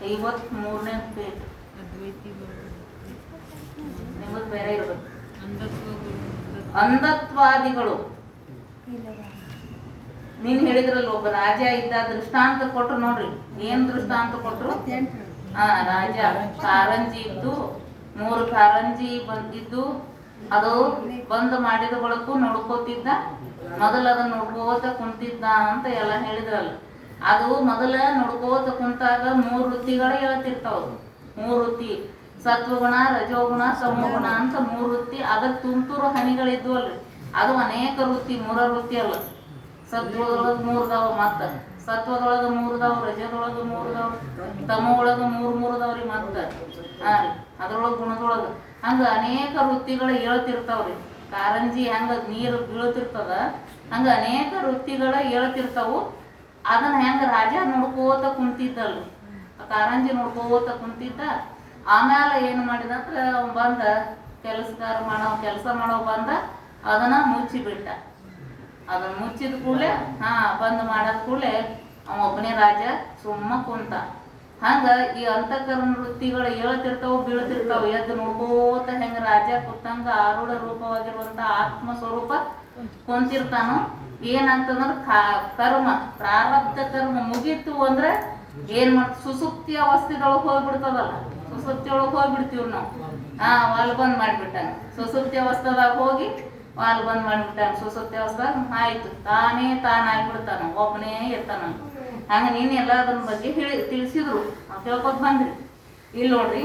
53ನೇ ಪೇಜ್. ನಿಮ್ಮದು ಬೇರೆ ಇರ್ಬೇಕು. ಅಂಧತ್ವಾದಿಗಳು. ನೀನ್ ಹೇಳಿದ್ರಲ್ಲ ಒಬ್ಬ ರಾಜ ಇದ್ದ, ದೃಷ್ಟಾಂತ ಕೊಟ್ರು ನೋಡ್ರಿ. ಏನ್ ದೃಷ್ಟಾಂತ ಕೊಟ್ರು? ರಾಜ ಕಾರಂಜಿ ಇದ್ದು 3 ಕಾರಂಜಿ ಬಂದಿದ್ದು, ಅದು ಬಂದ್ ಮಾಡಿದ ಬಳಕು ನೋಡ್ಕೋತಿದ್ದ. ಮೊದಲು ಅದನ್ನ ನೋಡ್ಕೋತ ಕುಂತಿದ್ದ ಅಂತ ಎಲ್ಲ ಹೇಳಿದ್ರಲ್ಲ. ಅದು ಮೊದಲ ನೋಡ್ಕೋತ ಕುಂತಾಗ 3 ವೃತ್ತಿಗಳು ಹೇಳ್ತಿರ್ತಾವ. 3 ವೃತ್ತಿ, ಸತ್ವಗುಣ, ರಜೋಗುಣ, ತಮೋಗುಣ ಅಂತ 3 ವೃತ್ತಿ. ಅದಕ್ಕೆ ತುಂತುರು ಹನಿಗಳಿದ್ವು ಅಲ್ರಿ. ಅದು ಅನೇಕ ವೃತ್ತಿ, 3 ವೃತ್ತಿ ಅಲ್ಲ. ಸತ್ವದೊಳಗ 3 ಅದಾವ, ಮತ್ತ ಸತ್ವದೊಳಗ 3 ಅದಾವ, ರಜದೊಳಗ 3 ಅದಾವ, ತಮೋ ಒಳಗ 3 ಅದಾವ್ರಿ. ಮತ್ತ ಅದ್ರೊಳಗ ಗುಣದೊಳಗ ಹಂಗ ಅನೇಕ ವೃತ್ತಿಗಳು ಹೇಳ್ತಿರ್ತಾವ್ರಿ. ಕಾರಂಜಿ ಹೆಂಗ ನೀರು ಬೀಳ್ತಿರ್ತದ ಹಂಗ ಅನೇಕ ವೃತ್ತಿಗಳು ಹೇಳ್ತಿರ್ತಾವು. ಅದನ್ನ ಹೆಂಗ ರಾಜ ನೋಡ್ಕೋತ ಕುಂತಿದ್ದಲ್ರಿ. ಕಾರಂಜಿ ನೋಡ್ಕೋತ ಕುಂತಿದ್ದ. ಆಮ್ಯಾಲ ಏನು ಮಾಡಿದ ಅಂದ್ರೆ ಅವ್ ಬಂದ ಕೆಲಸ ಮಾಡೋ ಬಂದ ಅದನ್ನ ಮುಚ್ಚಿಬಿಟ್ಟ. ಅದನ್ನ ಮುಚ್ಚಿದ ಕೂಡಲೇ ಬಂದ್ ಮಾಡದ ಕೂಡಲೇ ಅವ ಒಬ್ಬನೇ ರಾಜ ಸುಮ್ಮ ಕುಂತ. ಹಂಗ ಈ ಅಂತಃಕರಣ ವೃತ್ತಿಗಳು ಹೇಳ್ತಿರ್ತಾವ, ಬೀಳ್ತಿರ್ತಾವ. ಎದ್ದು ನೋಡ್ಕೋತ ಹೆಂಗ ರಾಜ ಕುತ್ತಂಗ ಆರೂಢ ರೂಪವಾಗಿರುವಂತ ಆತ್ಮ ಸ್ವರೂಪ ಕುಂತಿರ್ತಾನೋ. ಏನಂತಂದ್ರ ಕರ್ಮ, ಪ್ರಾರಬ್ಧ ಕರ್ಮ ಮುಗೀತು ಅಂದ್ರೆ ಏನ್ ಮಾಡ್ತ ಸುಸುಪ್ತಿ ಅವಸ್ಥೆದೊಳಗೆ ಹೋಗ್ಬಿಡ್ತದಲ್ಲ. ಸುಸುಪ್ತಿ ಒಳಗೆ ಹೋಗ್ಬಿಡ್ತೀವಿ ನಾವು. ವಾಲ್ ಬಂದ್ ಮಾಡ್ಬಿಟ್ಟಾನ. ಸುಸುಪ್ತಿ ಅವಸ್ಥೆದಾಗ ಹೋಗಿ ವಾಲ್ ಬಂದ್ ಮಾಡ್ಬಿಟ್ಟಾನ. ಸುಸುಪ್ತಿ ಅವಸ್ಥೆದಾಗ ಆಯ್ತು ತಾನೇ ಆಗ್ಬಿಡ್ತಾನ, ಒಬ್ಬನೇ ಇರ್ತಾನ. ಹಂಗ ನೀನ್ ಎಲ್ಲ ಅದ್ರ ಬಗ್ಗೆ ತಿಳಿಸಿದ್ರು, ಕೇಳ್ಕೊತ ಬಂದ್ರಿ. ಇಲ್ಲಿ ನೋಡ್ರಿ,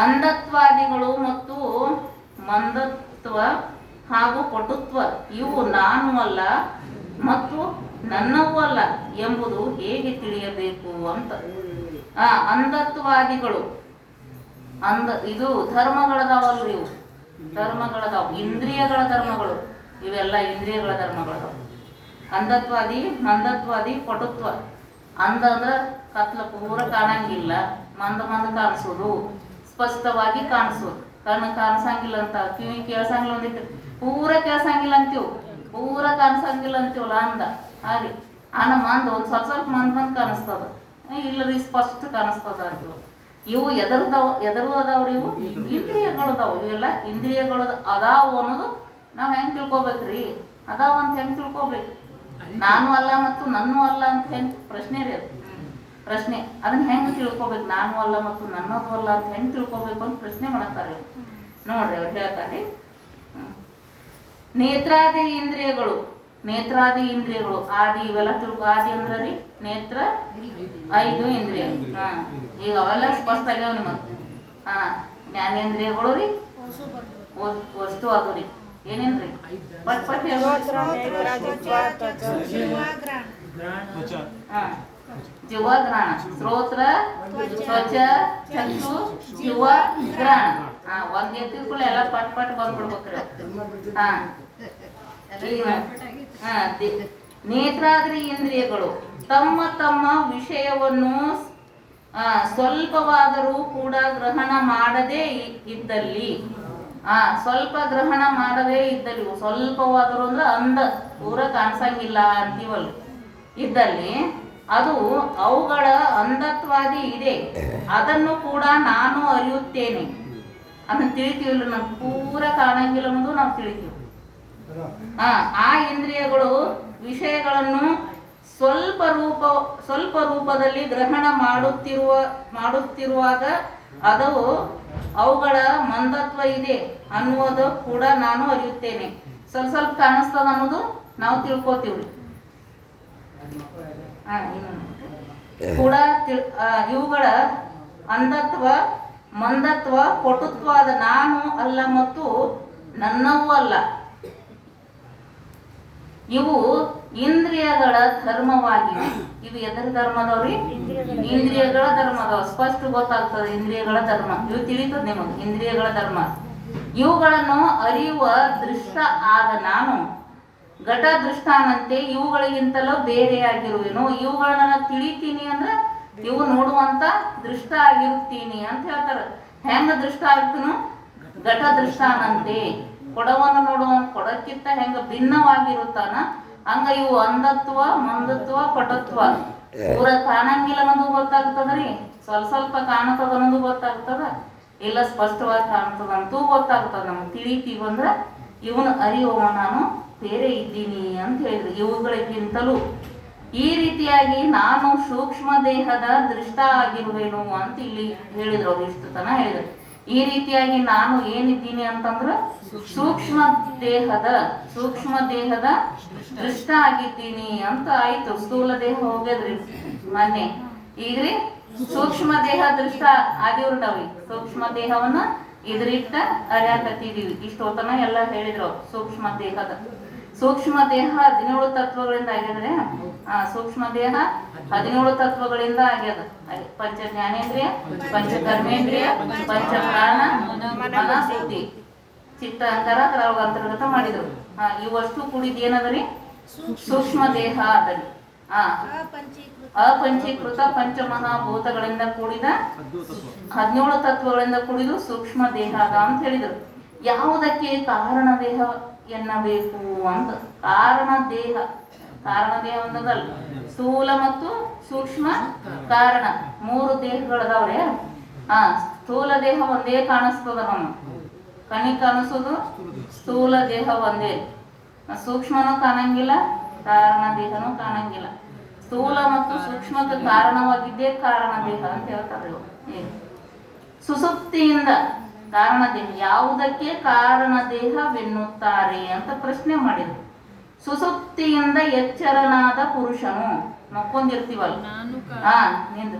ಅಂಧತ್ವಾದಿಗಳು ಮತ್ತು ಮಂದತ್ವ ಹಾಗೂ ಪಟುತ್ವ ಇವು ನಾನು ಅಲ್ಲ ಮತ್ತು ನನ್ನವೂ ಅಲ್ಲ ಎಂಬುದು ಹೇಗೆ ತಿಳಿಯಬೇಕು ಅಂತ. ಅಂಧತ್ವಾದಿಗಳು ಇದು ಧರ್ಮಗಳದಾವಲ್ರಿ. ಇವು ಧರ್ಮಗಳದಾವ, ಇಂದ್ರಿಯಗಳ ಧರ್ಮಗಳು. ಇವೆಲ್ಲ ಇಂದ್ರಿಯಗಳ ಧರ್ಮಗಳದಾವ. ಅಂಧತ್ವಾದಿ, ಮಂದತ್ವಾದಿ, ಪಟುತ್ವ. ಅಂಧ ಅಂದ್ರ ಕತ್ಲ ಪೂರ ಕಾಣಂಗಿಲ್ಲ, ಮಂದ ಕಾಣಿಸೋದು, ಸ್ಪಷ್ಟವಾಗಿ ಕಾಣಿಸೋದು. ಕಣ್ಣು ಕಾಣಿಸಂಗಿಲ್ಲ ಅಂತ, ಕಿವಿ ಕೇಳ್ಸಂಗಿಲ್ಲ ಅಂದಿಟ್ಟು ಪೂರ ಕೇಳ್ಸಂಗಿಲ್ಲ ಅಂತೀವ್, ಪೂರ ಕಾಣಿಸಂಗಿಲ್ಲ ಅಂತೀವಲ್ಲ ಅಂದ. ಹಾಗೆ ಮಂದ್ ಒಂದು ಸ್ವಲ್ಪ ಮಂದ್ ಕಾಣಿಸ್ತದ, ಇಲ್ಲರಿ ಸ್ಪಷ್ಟ ಕಾಣಿಸ್ತದ ಅಂತ. ಇವು ಎದರು ಅದಾವ್ರಿ? ಇವು ಇಂದ್ರಿಯಗಳದಾವು. ಇವೆಲ್ಲ ಇಂದ್ರಿಯಗಳು ಅದಾವು ಅನ್ನೋದು ನಾವು ಹೆಂಗೆ ತಿಳ್ಕೊಬೇಕ್ರಿ? ಅದಾವ ಅಂತ ಹೆಂಗೆ ತಿಳ್ಕೊಬೇಕು? ನಾನು ಅಲ್ಲ ಮತ್ತು ನನ್ನೂ ಅಲ್ಲ ಅಂತ ಹೆಂಗೆ ಪ್ರಶ್ನೆ ರೀ ಅದು. ಪ್ರಶ್ನೆ ಅದನ್ನ ಹೆಂಗೆ ತಿಳ್ಕೊಬೇಕು? ನಾನು ಅಲ್ಲ ಮತ್ತು ನನ್ನದು ಅಲ್ಲ ಅಂತ ಹೆಂಗೆ ತಿಳ್ಕೊಬೇಕು ಅಂತ ಪ್ರಶ್ನೆ ಮಾಡತ್ತಾರೆ. ನೋಡ್ರಿ ಅವ್ರು ಹೇಳ್ತಾರೆ, ನೇತ್ರಾದಿ ಇಂದ್ರಿಯಗಳು, ನೇತ್ರಾದಿ ಇಂದ್ರಿಯಗಳು ಆದಿ ಇವೆಲ್ಲ ಆದಿ ಅಂದ್ರೆ ರೀ ನೇತ್ರ 5 ಇಂದ್ರಿಯ. ಈಗ ಅವೆಲ್ಲ ಸ್ಪಷ್ಟ ಆಗ್ಯಾವ ನಿಮಗೆ. ಜ್ಞಾನೇಂದ್ರಿಯಗಳು ರೀ ವಸ್ತು ಅದು ರೀ. ಏನೇನ್ರಿ ಪಟ್ ಪಟ್ ಜಿವಗ್ರಾಣ, ಶ್ರೋತ್ರ, ತ್ವಚ, ಚಕ್ಷು, ಜಿವಗ್ರಾಣ. ಒಂದ್ ಎತ್ತಿದ್ಕೂಡ ಎಲ್ಲ ಪಟ್ ಪಟ್ ಬಂದ್ಬಿಡ್ಬೇಕ್ರಿ. ನೇತ್ರಾದ್ರಿ ಇಂದ್ರಿಯಗಳು ತಮ್ಮ ತಮ್ಮ ವಿಷಯವನ್ನು ಸ್ವಲ್ಪವಾದರೂ ಕೂಡ ಗ್ರಹಣ ಮಾಡದೇ ಇದ್ದಲ್ಲಿ, ಸ್ವಲ್ಪ ಗ್ರಹಣ ಮಾಡದೇ ಇದ್ದಲ್ಲಿ, ಸ್ವಲ್ಪವಾದರೂ ಅಂದ್ರೆ ಅಂದ ಪೂರ ಕಾಣಿಸಂಗಿಲ್ಲ ಅಂತೀವಲ್ಲ, ಇದ್ದಲ್ಲಿ ಅದು ಅವುಗಳ ಅಂಧತ್ವಾದಿ ಇದೆ, ಅದನ್ನು ಕೂಡ ನಾನು ಅರಿಯುತ್ತೇನೆ. ಅದನ್ನ ತಿಳಿತೀವಿಲ್ಲ, ನಾವು ಪೂರ ಕಾಣಂಗಿಲ್ಲ ಅನ್ನೋದು ನಾವು ತಿಳಿತೀವಿ. ಆ ಇಂದ್ರಿಯಗಳು ವಿಷಯಗಳನ್ನು ಸ್ವಲ್ಪ ರೂಪದಲ್ಲಿ ಗ್ರಹಣ ಮಾಡುತ್ತಿರುವಾಗ ಅದು ಅವುಗಳ ಮಂದತ್ವ ಇದೆ ಅನ್ನುವುದು ಕೂಡ ನಾನು ಅರಿಯುತ್ತೇನೆ. ಸ್ವಲ್ಪ ಕಾಣಿಸ್ತದ ಅನ್ನೋದು ನಾವು ತಿಳ್ಕೊತೀವ್ರಿ. ಕೂಡ ಇವುಗಳ ಅಂಧತ್ವ, ಮಂದತ್ವ, ಪಟುತ್ವಾದ ನಾನು ಅಲ್ಲ ಮತ್ತು ನನ್ನವೂ ಅಲ್ಲ. ಇವು ಇಂದ್ರಿಯಗಳ ಧರ್ಮವಾಗಿವೆ. ಇವು ಎದರ ಧರ್ಮದವ್ರಿ? ಇಂದ್ರಿಯಗಳ ಧರ್ಮದವ. ಸ್ಪಷ್ಟ ಗೊತ್ತಾಗ್ತದೆ ಇಂದ್ರಿಯಗಳ ಧರ್ಮ. ಇವು ತಿಳಿತದ ನಿಮಗೆ ಇಂದ್ರಿಯಗಳ ಧರ್ಮ. ಇವುಗಳನ್ನು ಅರಿಯುವ ದೃಷ್ಟ ಆದ ನಾನು ಘಟ ದೃಷ್ಟಾನಂತೆ ಇವುಗಳಿಗಿಂತಲೂ ಬೇರೆಯಾಗಿರುವೆನು. ಇವುಗಳನ್ನ ತಿಳಿತೀನಿ ಅಂದ್ರೆ ಇವು ನೋಡುವಂತ ದೃಷ್ಟ ಆಗಿರುತ್ತೀನಿ ಅಂತ ಹೇಳ್ತಾರ. ಹೆಂಗ ದೃಷ್ಟ ಆಗ್ತೀನು? ಘಟ ದೃಷ್ಟಾನಂತೆ. ಕೊಡವನ್ನು ಕೊಡಕ್ಕಿಂತ ಹೆಂಗ ಭಿನ್ನವಾಗಿರುತ್ತಾನ ಹಂಗ ಇವು ಅಂಧತ್ವ, ಮಂದತ್ವ, ಪಟತ್ವ ಪೂರ ಕಾಣಂಗಿಲ್ಲ ಅನ್ನೋದು ಗೊತ್ತಾಗ್ತದ್ರಿ. ಸ್ವಲ್ಪ ಕಾಣತದ ಅನ್ನೋದು ಗೊತ್ತಾಗ್ತದ, ಇಲ್ಲ ಸ್ಪಷ್ಟವಾಗಿ ಕಾಣ್ತದ ಅಂತೂ ಗೊತ್ತಾಗ್ತದ. ನಮ್ಗೆ ತಿಳಿತೀವಂದ್ರ ಇವನು ಅರಿಯುವ ನಾನು ಬೇರೆ ಇದ್ದೀನಿ ಅಂತ ಹೇಳಿದ್ರು. ಇವುಗಳಿಗಿಂತಲೂ ಈ ರೀತಿಯಾಗಿ ನಾನು ಸೂಕ್ಷ್ಮ ದೇಹದ ದೃಷ್ಟ ಆಗಿರುವೆನು ಅಂತ ಇಲ್ಲಿ ಹೇಳಿದ್ರು. ಅವ್ರು ಇಷ್ಟು ತನ ಹೇಳಿದ್ರು. ಈ ರೀತಿಯಾಗಿ ನಾನು ಏನಿದ್ದೀನಿ ಅಂತಂದ್ರ ಸೂಕ್ಷ್ಮ ದೇಹದ ದೃಷ್ಟ ಆಗಿದ್ದೀನಿ ಅಂತ ಆಯ್ತು. ಸ್ಥೂಲ ದೇಹ ಹೋಗ್ಯದ್ರಿ ಮೊನ್ನೆ. ಈಗ್ರಿ ಸೂಕ್ಷ್ಮ ದೇಹ ದೃಷ್ಟ ಆಗಿವ್ರಿ. ನಾವಿ ಸೂಕ್ಷ್ಮ ದೇಹವನ್ನ ಇದ್ರಿಟ್ಟ ಅರಿಯಾಕತ್ತಿದೀವಿ. ಇಷ್ಟೊತ್ತನ ಎಲ್ಲ ಹೇಳಿದ್ರು. ಸೂಕ್ಷ್ಮ ದೇಹ 17 ತತ್ವಗಳಿಂದ ಆಗ್ಯದ್ರೆ, ಸೂಕ್ಷ್ಮ ದೇಹ 17 ತತ್ವಗಳಿಂದ ಆಗ್ಯದ. ಪಂಚ ಜ್ಞಾನೇಂದ್ರಿಯ, ಪಂಚ ಕರ್ಮೇಂದ್ರಿಯ, ಪಂಚ ಪ್ರಾಣ, ಮನ, ಬುದ್ಧಿ, ಚಿತ್ತ, ಅಹಂಕಾರ ಅದ್ರೊಳಗ ಅಂತರ್ಗತ ಮಾಡಿದ್ರು. ಇವಷ್ಟು ಕೂಡಿದ ಏನದರಿ? ಸೂಕ್ಷ್ಮ ದೇಹ ಅದರಿ. ಅಪಂಚೀಕೃತ ಪಂಚಮಹಾಭೂತಗಳಿಂದ ಕೂಡಿದ 17 ತತ್ವಗಳಿಂದ ಕೂಡಿದು ಸೂಕ್ಷ್ಮ ದೇಹ ಅದ ಅಂತ ಹೇಳಿದರು. ಯಾವುದಕ್ಕೆ ಕಾರಣ ದೇಹ ಎನ್ನಬೇಕು ಅಂತ. ಕಾರಣ ದೇಹ ಅನ್ನೋದಲ್ಲ, ಸ್ಥೂಲ ಮತ್ತು ಸೂಕ್ಷ್ಮ ಕಾರಣ 3 ದೇಹಗಳದಾವ್ರೆ. ಸ್ಥೂಲ ದೇಹ ಒಂದೇ ಕಾಣಿಸ್ತದ. ನಮ್ಮ ಕಣ್ಣಿಗೆ ಕಾಣಿಸೋದು ಸ್ಥೂಲ ದೇಹ ಒಂದೇ. ಸೂಕ್ಷ್ಮನೂ ಕಾಣಂಗಿಲ್ಲ, ಕಾರಣ ದೇಹನೂ ಕಾಣಂಗಿಲ್ಲ. ಸ್ಥೂಲ ಮತ್ತು ಸೂಕ್ಷ್ಮಕ್ಕೆ ಕಾರಣವಾಗಿದ್ದೇ ಕಾರಣ ದೇಹ ಅಂತ ಹೇಳ್ತಾರೆ. ಸುಸುಪ್ತಿಯಿಂದ ಕಾರಣ ದೇಹ. ಯಾವುದಕ್ಕೆ ಕಾರಣ ದೇಹವೆನ್ನುತ್ತಾರೆ ಅಂತ ಪ್ರಶ್ನೆ ಮಾಡಿದ್ರು. ಸುಸುಪ್ತಿಯಿಂದ ಎಚ್ಚರನಾದ ಪುರುಷನು, ಮಕ್ಕೊಂದಿರ್ತೀವಲ್ಲ, ನಿಂದು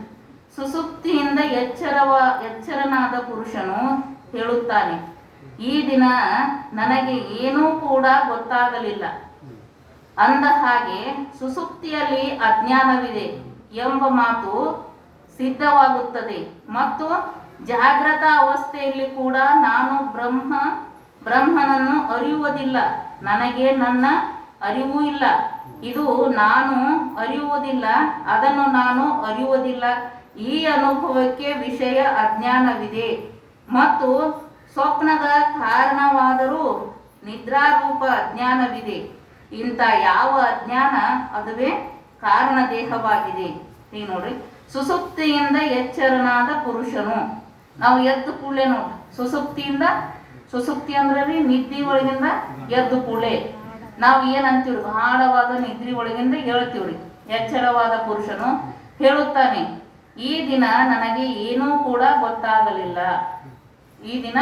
ಸುಸುಪ್ತಿಯಿಂದ ಎಚ್ಚರನಾದ ಪುರುಷನು ಹೇಳುತ್ತಾನೆ, ಈ ದಿನ ನನಗೆ ಏನೂ ಕೂಡ ಗೊತ್ತಾಗಲಿಲ್ಲ. ಅಂದ ಹಾಗೆ ಸುಸುಪ್ತಿಯಲ್ಲಿ ಅಜ್ಞಾನವಿದೆ ಎಂಬ ಮಾತು ಸಿದ್ಧವಾಗುತ್ತದೆ. ಮತ್ತು ಜಾಗೃತ ಅವಸ್ಥೆಯಲ್ಲಿ ಕೂಡ ನಾನು ಬ್ರಹ್ಮನನ್ನು ಅರಿಯುವುದಿಲ್ಲ, ನನಗೆ ನನ್ನ ಅರಿವು ಇಲ್ಲ. ಇದು ನಾನು ಅರಿಯುವುದಿಲ್ಲ, ಅದನ್ನು ನಾನು ಅರಿಯುವುದಿಲ್ಲ. ಈ ಅನುಭವಕ್ಕೆ ವಿಷಯ ಅಜ್ಞಾನವಿದೆ ಮತ್ತು ಸ್ವಪ್ನದ ಕಾರಣವಾದರೂ ನಿದ್ರಾರೂಪ ಅಜ್ಞಾನವಿದೆ. ಇಂಥ ಯಾವ ಅಜ್ಞಾನ ಅದುವೇ ಕಾರಣ ದೇಹವಾಗಿದೆ. ಈಗ ನೋಡ್ರಿ, ಸುಸುಪ್ತಿಯಿಂದ ಎಚ್ಚರನಾದ ಪುರುಷನು. ನಾವು ಎದ್ದು ಕೂಡಲೇ ನೋಡ್ರಿ, ಸುಸುಪ್ತಿ ಅಂದ್ರೆ ರೀ ನಿದ್ದೆ ಒಳಗಿಂದ ಎದ್ದು ಕೂಡಲೇ ನಾವು ಏನಂತೀವ್ರಿ, ಗಾಢವಾದ ನಿದ್ರಿ ಒಳಗಿಂದ ಹೇಳ್ತೀವ್ರಿ. ಎಚ್ಚರವಾದ ಪುರುಷನು ಹೇಳುತ್ತಾನೆ, ಈ ದಿನ ನನಗೆ ಏನೂ ಕೂಡ ಗೊತ್ತಾಗಲಿಲ್ಲ. ಈ ದಿನ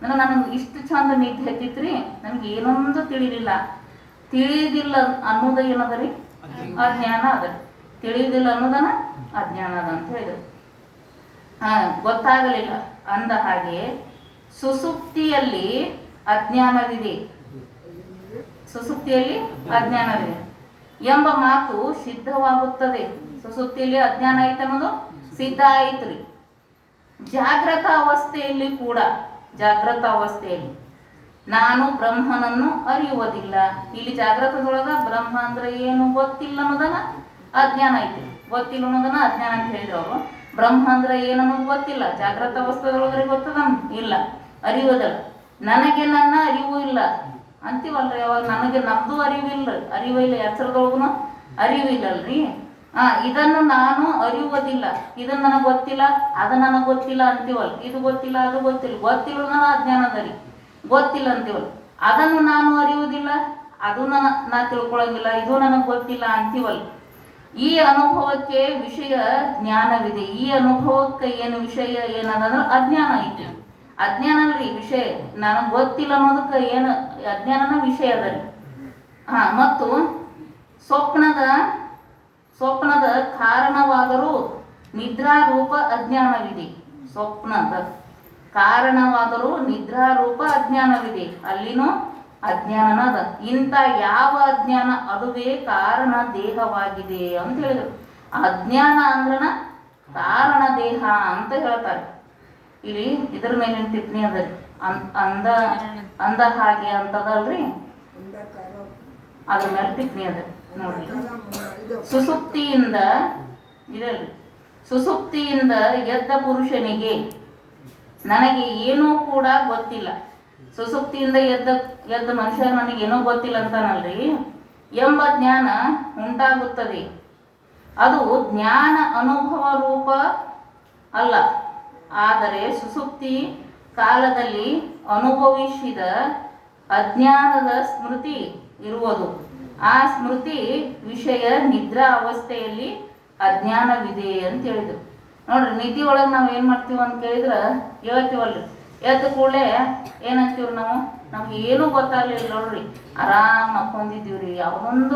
ನನಗೆ ಇಷ್ಟು ಚಂದ ನಿದ್ದೆ ಹತ್ತಿತ್ರಿ, ನನಗೆ ಏನೊಂದು ತಿಳಿಲಿಲ್ಲ ಅನ್ನೋದು ಏನದ ರೀ, ಅಜ್ಞಾನ ಅದ. ತಿಳಿಯುವುದಿಲ್ಲ ಅನ್ನೋದನ್ನ ಅಜ್ಞಾನ ಅದ ಅಂತ ಹೇಳಿದ್ರು. ಗೊತ್ತಾಗಲಿಲ್ಲ ಅಂದ ಹಾಗೆ ಸುಸುಪ್ತಿಯಲ್ಲಿ ಅಜ್ಞಾನವಿದೆ ಎಂಬ ಮಾತು ಸಿದ್ಧವಾಗುತ್ತದೆ. ಸುಸುಪ್ತಿಯಲ್ಲಿ ಅಜ್ಞಾನ ಐತೆ ಅನ್ನೋದು ಸಿದ್ಧ ಆಯ್ತ್ರಿ. ಜಾಗೃತ ಅವಸ್ಥೆಯಲ್ಲಿ ನಾನು ಬ್ರಹ್ಮನನ್ನು ಅರಿಯುವುದಿಲ್ಲ. ಇಲ್ಲಿ ಜಾಗೃತದೊಳಗ ಬ್ರಹ್ಮ ಅಂದ್ರೆ ಏನು ಗೊತ್ತಿಲ್ಲ ಅನ್ನೋದನ್ನ ಅಜ್ಞಾನ ಐತಿ. ಗೊತ್ತಿಲ್ಲ ಅನ್ನೋದನ್ನ ಅಜ್ಞಾನ ಅಂತ ಹೇಳಿದ್ರು ಅವರು. ಬ್ರಹ್ಮ ಅಂದ್ರೆ ಏನನ್ನೋದು ಗೊತ್ತಿಲ್ಲ. ಜಾಗೃತ ಅವಸ್ಥೆದೊಳಗಡೆ ಗೊತ್ತದ ಇಲ್ಲ, ಅರಿಯೋದಲ್ಲ. ನನಗೆ ನನ್ನ ಅರಿವು ಇಲ್ಲ ಅಂತೀವಲ್ರಿ. ಅವಾಗ ನನಗೆ ನಮ್ದು ಅರಿವಿಲ್ಲ. ಎಚ್ಚರದೊಳಗುನು ಅರಿವಿಲ್ಲಲ್ರಿ. ಇದನ್ನು ನಾನು ಅರಿಯುವುದಿಲ್ಲ, ಇದನ್ನು ನನಗೆ ಗೊತ್ತಿಲ್ಲ, ಅದು ನನಗೆ ಗೊತ್ತಿಲ್ಲ ಅಂತೀವಲ್ಲ. ಇದು ಗೊತ್ತಿಲ್ಲ, ಅದು ಗೊತ್ತಿಲ್ಲ ನನ್ನ ಅಜ್ಞಾನದರಿ. ಗೊತ್ತಿಲ್ಲ ಅಂತೀವಲ್ಲ. ಅದನ್ನು ನಾನು ಅರಿಯುವುದಿಲ್ಲ, ಅದು ನಾ ತಿಳ್ಕೊಳಂಗಿಲ್ಲ, ಇದು ನನಗೆ ಗೊತ್ತಿಲ್ಲ ಅಂತೀವಲ್ಲ. ಈ ಅನುಭವಕ್ಕೆ ವಿಷಯ ಜ್ಞಾನವಿದೆ. ಈ ಅನುಭವಕ್ಕೆ ಏನು ವಿಷಯ ಏನದಂದ್ರೆ ಅಜ್ಞಾನ ಐತಿ. ಅಜ್ಞಾನ ಅಲ್ರಿ ವಿಷಯ. ನನಗೆ ಗೊತ್ತಿಲ್ಲ ಅನ್ನೋದಕ್ಕೆ ಏನು ಅಜ್ಞಾನನ ವಿಷಯ ಅದ ರೀ. ಮತ್ತು ಸ್ವಪ್ನದ ಕಾರಣವಾದರೂ ನಿದ್ರಾರೂಪ ಅಜ್ಞಾನವಿದೆ. ಸ್ವಪ್ನದ ಕಾರಣವಾದರೂ ನಿದ್ರಾರೂಪ ಅಜ್ಞಾನವಿದೆ. ಅಲ್ಲಿನೂ ಅಜ್ಞಾನನ ಅದ. ಇಂಥ ಯಾವ ಅಜ್ಞಾನ, ಅದುವೇ ಕಾರಣ ದೇಹವಾಗಿದೆ ಅಂತ ಹೇಳಿದ್ರು. ಅಜ್ಞಾನ ಅಂದ್ರನ ಕಾರಣ ದೇಹ ಅಂತ ಹೇಳ್ತಾರೆ. ಇಲ್ಲಿ ಇದ್ರ ಮೇಲಿನ ಟಿಪ್ಪಣಿ ಅದ ರೀ. ಅಂದ ಹಾಗೆ ಅಂತದಲ್ರಿ, ಅದ್ರ ಮೇಲೆ ಟಿಪ್ಪಣಿ ಅದ ನೋಡ್ರಿ. ಸುಸುಪ್ತಿಯಿಂದ ಎದ್ದ ಪುರುಷನಿಗೆ ನನಗೆ ಏನೂ ಕೂಡ ಗೊತ್ತಿಲ್ಲ. ಸುಸುಪ್ತಿಯಿಂದ ಎದ್ದ ಮನುಷ್ಯ ನನಗೇನೋ ಗೊತ್ತಿಲ್ಲ ಅಂತಾನಲ್ರಿ ಎಂಬ ಜ್ಞಾನ ಉಂಟಾಗುತ್ತದೆ. ಅದು ಜ್ಞಾನ ಅನುಭವ ರೂಪ ಅಲ್ಲ, ಆದರೆ ಸುಸುಪ್ತಿ ಕಾಲದಲ್ಲಿ ಅನುಭವಿಸಿದ ಅಜ್ಞಾನದ ಸ್ಮೃತಿ ಇರುವುದು. ಆ ಸ್ಮೃತಿ ವಿಷಯ ನಿದ್ರಾ ಅವಸ್ಥೆಯಲ್ಲಿ ಅಜ್ಞಾನವಿದೆ ಅಂತ ಹೇಳಿದ್ರು. ನೋಡ್ರಿ, ನಿದ್ದೆ ಒಳಗೆ ನಾವು ಏನು ಮಾಡ್ತೀವಿ ಅಂತ ಕೇಳಿದ್ರೆ ಹೇಳ್ತೀವಲ್ರಿ. ಎದ್ದ ಕೂಡಲೇ ಏನಂತೀವ್ರಿ, ನಮ್ಗೆ ಏನೂ ಗೊತ್ತಾಗ್ಲಿಲ್ಲ ನೋಡ್ರಿ, ಆರಾಮ್ ಮಕ್ಕೊಂಡಿದ್ದೀವ್ರಿ, ಯಾವುದೊಂದು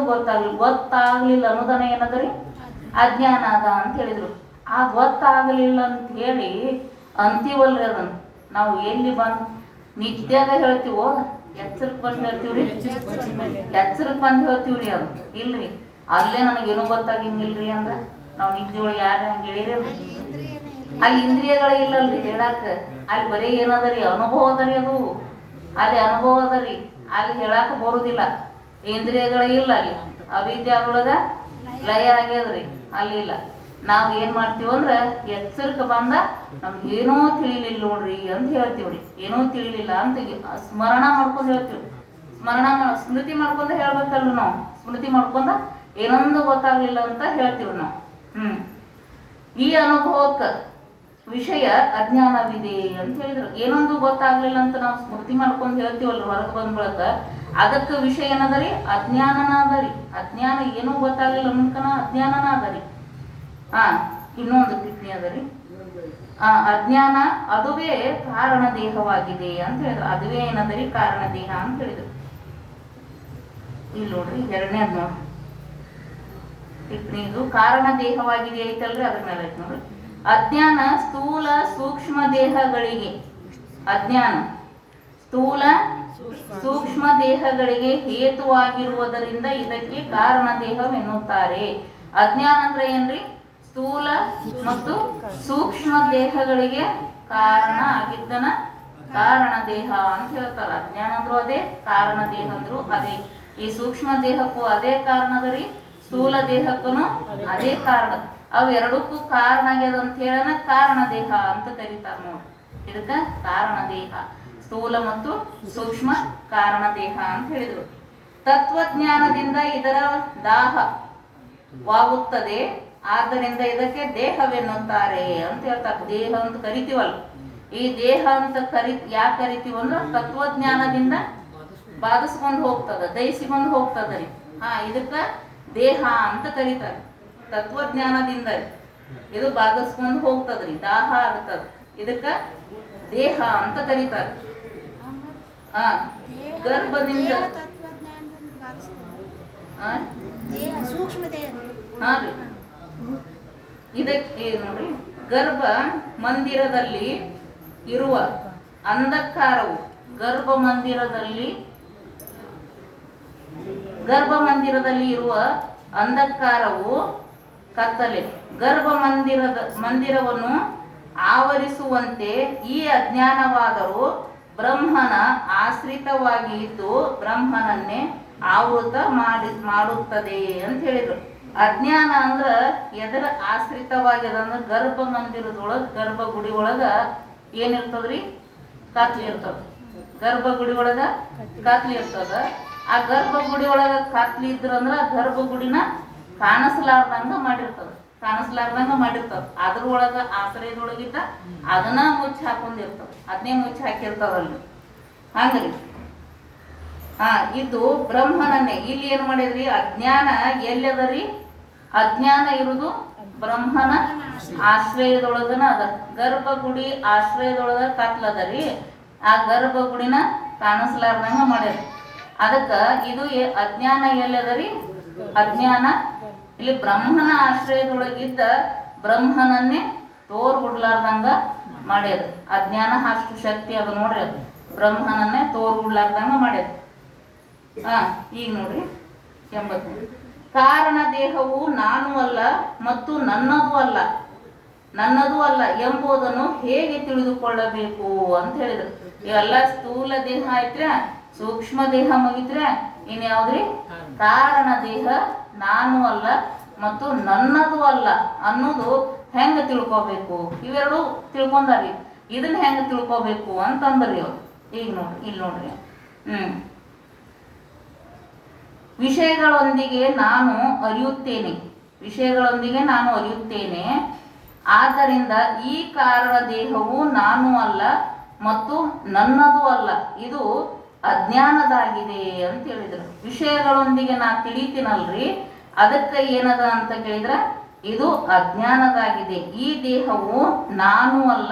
ಗೊತ್ತಾಗ್ಲಿಲ್ಲ ಅನ್ನೋದನ್ನ ಏನದರಿ ಅಜ್ಞಾನ ಅದ ಅಂತ ಹೇಳಿದ್ರು. ಆ ಗೊತ್ತಾಗಲಿಲ್ಲ ಅಂತ ಹೇಳಿ ಅಂತೀವಲ್ರಿ. ಅದನ್ನ ನಾವು ಎಲ್ಲಿ ನಿತ್ಯಾಗ ಹೇಳ್ತೀವೋ, ಎಚ್ಚರಕ್ಕೆ ಬಂದು ಹೇಳ್ತೀವ್ರಿ, ಎಚ್ಚರಕ್ಕೆ ಬಂದು ಹೇಳ್ತೀವ್ರಿ. ಅದು ಇಲ್ರಿ, ಅಲ್ಲೇ ನನಗೇನೂ ಗೊತ್ತಾಗಿಂಗಿಲ್ರಿ ಅಂದ್ರೆ ನಾವು ನಿದ್ದೆ ಒಳಗೆ ಯಾರು ಹಂಗೆ ಹೇಳಿರಿ. ಅಲ್ಲಿ ಇಂದ್ರಿಯಗಳೇ ಇಲ್ಲಲ್ರಿ ಹೇಳಾಕ. ಅಲ್ಲಿ ಬರೀ ಏನದರಿ ಅನುಭವ ಅದರಿ. ಅದು ಅಲ್ಲಿ ಅನುಭವ ಅದರಿ, ಅಲ್ಲಿ ಹೇಳಾಕ ಬರುದಿಲ್ಲ. ಇಂದ್ರಿಯಗಳೇ ಇಲ್ಲ ಅಲ್ಲಿ. ಅವಿದ್ಯಾದೊಳಗ ಲಯ ಆಗ್ಯದ್ರಿ, ಅಲ್ಲಿ ಇಲ್ಲ. ನಾವು ಏನ್ ಮಾಡ್ತೀವಂದ್ರೆ ಎಚ್ಚರಿಕೆ ಬಂದ ನಮ್ಗೆ ಏನೋ ತಿಳಿಲಿಲ್ಲ ನೋಡ್ರಿ ಅಂತ ಹೇಳ್ತೀವ್ರಿ. ಏನೋ ತಿಳಿಲಿಲ್ಲ ಅಂತ ಸ್ಮರಣ ಮಾಡ್ಕೊಂಡು ಹೇಳ್ತೀವಿ. ಸ್ಮೃತಿ ಮಾಡ್ಕೊಂಡ ಹೇಳ್ಬೇಕಲ್ರಿ. ನಾವು ಸ್ಮೃತಿ ಮಾಡ್ಕೊಂಡ ಏನೊಂದು ಗೊತ್ತಾಗ್ಲಿಲ್ಲ ಅಂತ ಹೇಳ್ತೀವಿ ನಾವು. ಈ ಅನುಭವಕ್ಕೆ ವಿಷಯ ಅಜ್ಞಾನವಿದೆ ಅಂತ ಹೇಳಿದ್ರು. ಏನೊಂದು ಗೊತ್ತಾಗ್ಲಿಲ್ಲ ಅಂತ ನಾವು ಸ್ಮೃತಿ ಮಾಡ್ಕೊಂಡು ಹೇಳ್ತೀವಲ್ರಿ ಹೊರಗೆ ಬಂದ ಬಳಕ, ಅದಕ್ಕೆ ವಿಷಯ ಏನದರಿ ಅಜ್ಞಾನನ ಅದರಿ. ಅಜ್ಞಾನ ಏನೂ ಗೊತ್ತಾಗ್ಲಿಲ್ಲ ಅನ್ನೋದಕ್ಕನ ಅಜ್ಞಾನನ ಅದರಿ. ಇನ್ನೊಂದು ಟಿಪ್ಪಣಿ ಅದರಿ. ಅಜ್ಞಾನ ಅದುವೇ ಕಾರಣ ದೇಹವಾಗಿದೆ ಅಂತ ಹೇಳಿದ್ರು. ಅದುವೇ ಏನದರಿ ಕಾರಣ ದೇಹ ಅಂತ ಹೇಳಿದ್ರು. ಇಲ್ಲಿ ನೋಡ್ರಿ, ಎರಡನೇದ್ ನೋಡ್ರಿ ಟಿಪ್ಪಣಿ. ಇದು ಕಾರಣ ದೇಹವಾಗಿದೆ ಐತಲ್ರಿ, ಅದ್ರ ಮೇಲೆ ಐತೆ ನೋಡ್ರಿ. ಅಜ್ಞಾನ ಸ್ಥೂಲ ಸೂಕ್ಷ್ಮ ದೇಹಗಳಿಗೆ ಹೇತುವಾಗಿರುವುದರಿಂದ ಇದಕ್ಕೆ ಕಾರಣ ದೇಹವೆನ್ನುತ್ತಾರೆ. ಅಜ್ಞಾನ ಅಂದ್ರೆ ಏನ್ರಿ? ಸ್ಥೂಲ ಮತ್ತು ಸೂಕ್ಷ್ಮ ದೇಹಗಳಿಗೆ ಕಾರಣ ಆಗಿದ್ದನ ಕಾರಣ ದೇಹ ಅಂತ ಹೇಳ್ತಾರ. ಅಜ್ಞಾನ ಅಂದ್ರು ಅದೇ, ಕಾರಣ ದೇಹ ಅಂದ್ರು ಅದೇ. ಈ ಸೂಕ್ಷ್ಮ ದೇಹಕ್ಕೂ ಅದೇ ಕಾರಣದರಿ, ಸ್ಥೂಲ ದೇಹಕ್ಕೂ ಅದೇ ಕಾರಣ. ಅವು ಎರಡಕ್ಕೂ ಕಾರಣ ಆಗ್ಯದ ಅಂತ ಹೇಳನ ಕಾರಣ ದೇಹ ಅಂತ ಕರೀತಾರ ನೋಡ್ರಿ. ಇದಕ್ಕ ಕಾರಣ ದೇಹ, ಸ್ಥೂಲ ಮತ್ತು ಸೂಕ್ಷ್ಮ ಕಾರಣ ದೇಹ ಅಂತ ಹೇಳಿದ್ರು. ತತ್ವಜ್ಞಾನದಿಂದ ಇದರ ವಾಗುತ್ತದೆ. ಆದ್ದರಿಂದ ಇದಕ್ಕೆ ದೇಹವೆನ್ನುತ್ತಾರೆ ಅಂತ ಹೇಳ್ತಾರೆ. ದೇಹ ಅಂತ ಕರಿತೀವಲ್ಲ, ಈ ದೇಹ ಅಂತ ಯಾಕೆ ಕರಿತೀವಿ ಅಂದ್ರೆ ತತ್ವಜ್ಞಾನದಿಂದ ಬಾಧಿಸ್ಕೊಂಡು ಹೋಗ್ತದ, ದಯಿಸಿಕೊಂಡು ಹೋಗ್ತದ್ರಿ. ಇದಕ್ಕ ದೇಹ ಅಂತ ಕರೀತಾರೆ. ತತ್ವಜ್ಞಾನದಿಂದ ಇದು ಬಾಧಿಸ್ಕೊಂಡು ಹೋಗ್ತದ್ರಿ, ದಾಹ ಆಗ್ತದ, ಇದಕ್ಕ ದೇಹ ಅಂತ ಕರೀತಾರೆ. ಗರ್ಭದಿಂದ ಸೂಕ್ಷ್ಮ ದೇಹ. ಇದಕ್ಕೆ ನೋಡ್ರಿ, ಗರ್ಭ ಮಂದಿರದಲ್ಲಿ ಇರುವ ಅಂಧಕಾರವು ಗರ್ಭ ಮಂದಿರದಲ್ಲಿ ಇರುವ ಅಂಧಕಾರವು ಕತ್ತಲೆ ಮಂದಿರವನ್ನು ಆವರಿಸುವಂತೆ ಈ ಅಜ್ಞಾನವಾದರೂ ಬ್ರಹ್ಮನ ಆಶ್ರಿತವಾಗಿ ಇದ್ದು ಬ್ರಹ್ಮನನ್ನೇ ಆವೃತ ಮಾಡುತ್ತದೆ ಅಂತ ಹೇಳಿದ್ರು. ಅಜ್ಞಾನ ಅಂದ್ರ ಎದರ ಆಶ್ರಿತವಾಗ್ಯದ ಅಂದ್ರೆ ಗರ್ಭ ಮಂದಿರದೊಳಗ, ಗರ್ಭಗುಡಿ ಒಳಗ ಏನಿರ್ತದ್ರಿ? ಕತ್ಲಿ ಇರ್ತದ. ಗರ್ಭಗುಡಿ ಒಳಗ ಕತ್ಲಿ ಇರ್ತದ. ಆ ಗರ್ಭಗುಡಿ ಒಳಗ ಕತ್ಲಿ ಇದ್ರಂದ್ರ ಆ ಗರ್ಭಗುಡಿನ ಕಾಣಿಸ್ಲಾರ್ದಂಗ ಮಾಡಿರ್ತದ. ಅದ್ರೊಳಗ ಆಶ್ರಯದೊಳಗಿದ್ದ ಅದನ್ನ ಮುಚ್ಚಿ ಹಾಕೊಂಡಿರ್ತದ, ಅದನ್ನೇ ಮುಚ್ಚಿ ಹಾಕಿರ್ತದಲ್ಲಿ. ಹಂಗ್ರಿ ಇದು ಬ್ರಹ್ಮನನ್ನೇ. ಇಲ್ಲಿ ಏನ್ ಮಾಡಿದ್ರಿ? ಅಜ್ಞಾನ ಎಲ್ಲದರಿ? ಅಜ್ಞಾನ ಇರುವುದು ಬ್ರಹ್ಮನ ಆಶ್ರಯದೊಳಗನ ಅದ. ಗರ್ಭಗುಡಿ ಆಶ್ರಯದೊಳಗ ಕತ್ಲದರಿ, ಆ ಗರ್ಭಗುಡಿನ ಕಾಣಿಸ್ಲಾರ್ದಂಗ ಮಾಡ್ಯಾರ. ಅದಕ್ಕ ಇದು ಅಜ್ಞಾನ ಎಲ್ಲದರಿ? ಅಜ್ಞಾನ ಇಲ್ಲಿ ಬ್ರಹ್ಮನ ಆಶ್ರಯದೊಳಗಿದ್ದ ಬ್ರಹ್ಮನನ್ನೇ ತೋರ್ಬಿಡ್ಲಾರ್ದಂಗ ಮಾಡ್ಯಾರ. ಅಜ್ಞಾನ ಅಷ್ಟು ಶಕ್ತಿ ಅದು ನೋಡ್ರಿ, ಅದು ಬ್ರಹ್ಮನನ್ನೇ ತೋರ್ಬಿಡ್ಲಾರ್ದಂಗ ಮಾಡ್ಯಾರ. ಈಗ ನೋಡ್ರಿ 80. ಕಾರಣ ದೇಹವು ನಾನು ಅಲ್ಲ ಮತ್ತು ನನ್ನದು ಅಲ್ಲ ಎಂಬುದನ್ನು ಹೇಗೆ ತಿಳಿದುಕೊಳ್ಳಬೇಕು ಅಂತ ಹೇಳಿದ್ರು. ಇವೆಲ್ಲ ಸ್ಥೂಲ ದೇಹ ಐತ್ರ್ಯಾ, ಸೂಕ್ಷ್ಮ ದೇಹ ಮುಗಿತ್ರ್ಯಾ, ಇನ್ಯಾವ್ದ್ರಿ? ಕಾರಣ ದೇಹ ನಾನು ಅಲ್ಲ ಮತ್ತು ನನ್ನದು ಅಲ್ಲ ಅನ್ನೋದು ಹೆಂಗ ತಿಳ್ಕೋಬೇಕು? ಇವೆರಡು ತಿಳ್ಕೊಂಡಾರಿ. ಇದನ್ನ ಹೆಂಗ ತಿಳ್ಕೋಬೇಕು ಅಂತಂದ್ರಿ ಅವ್ರು. ಈಗ ನೋಡ್ರಿ, ಇಲ್ಲಿ ನೋಡ್ರಿ. ವಿಷಯಗಳೊಂದಿಗೆ ನಾನು ಅರಿಯುತ್ತೇನೆ. ಆದ್ದರಿಂದ ಈ ಕಾರಣ ದೇಹವು ನಾನು ಅಲ್ಲ ಮತ್ತು ನನ್ನದು ಅಲ್ಲ, ಇದು ಅಜ್ಞಾನದಾಗಿದೆ ಅಂತ ಹೇಳಿದ್ರು. ವಿಷಯಗಳೊಂದಿಗೆ ನಾ ತಿಳಿತೀನಲ್ರಿ, ಅದಕ್ಕೆ ಏನದ ಅಂತ ಕೇಳಿದ್ರೆ ಇದು ಅಜ್ಞಾನದಾಗಿದೆ. ಈ ದೇಹವು ನಾನು ಅಲ್ಲ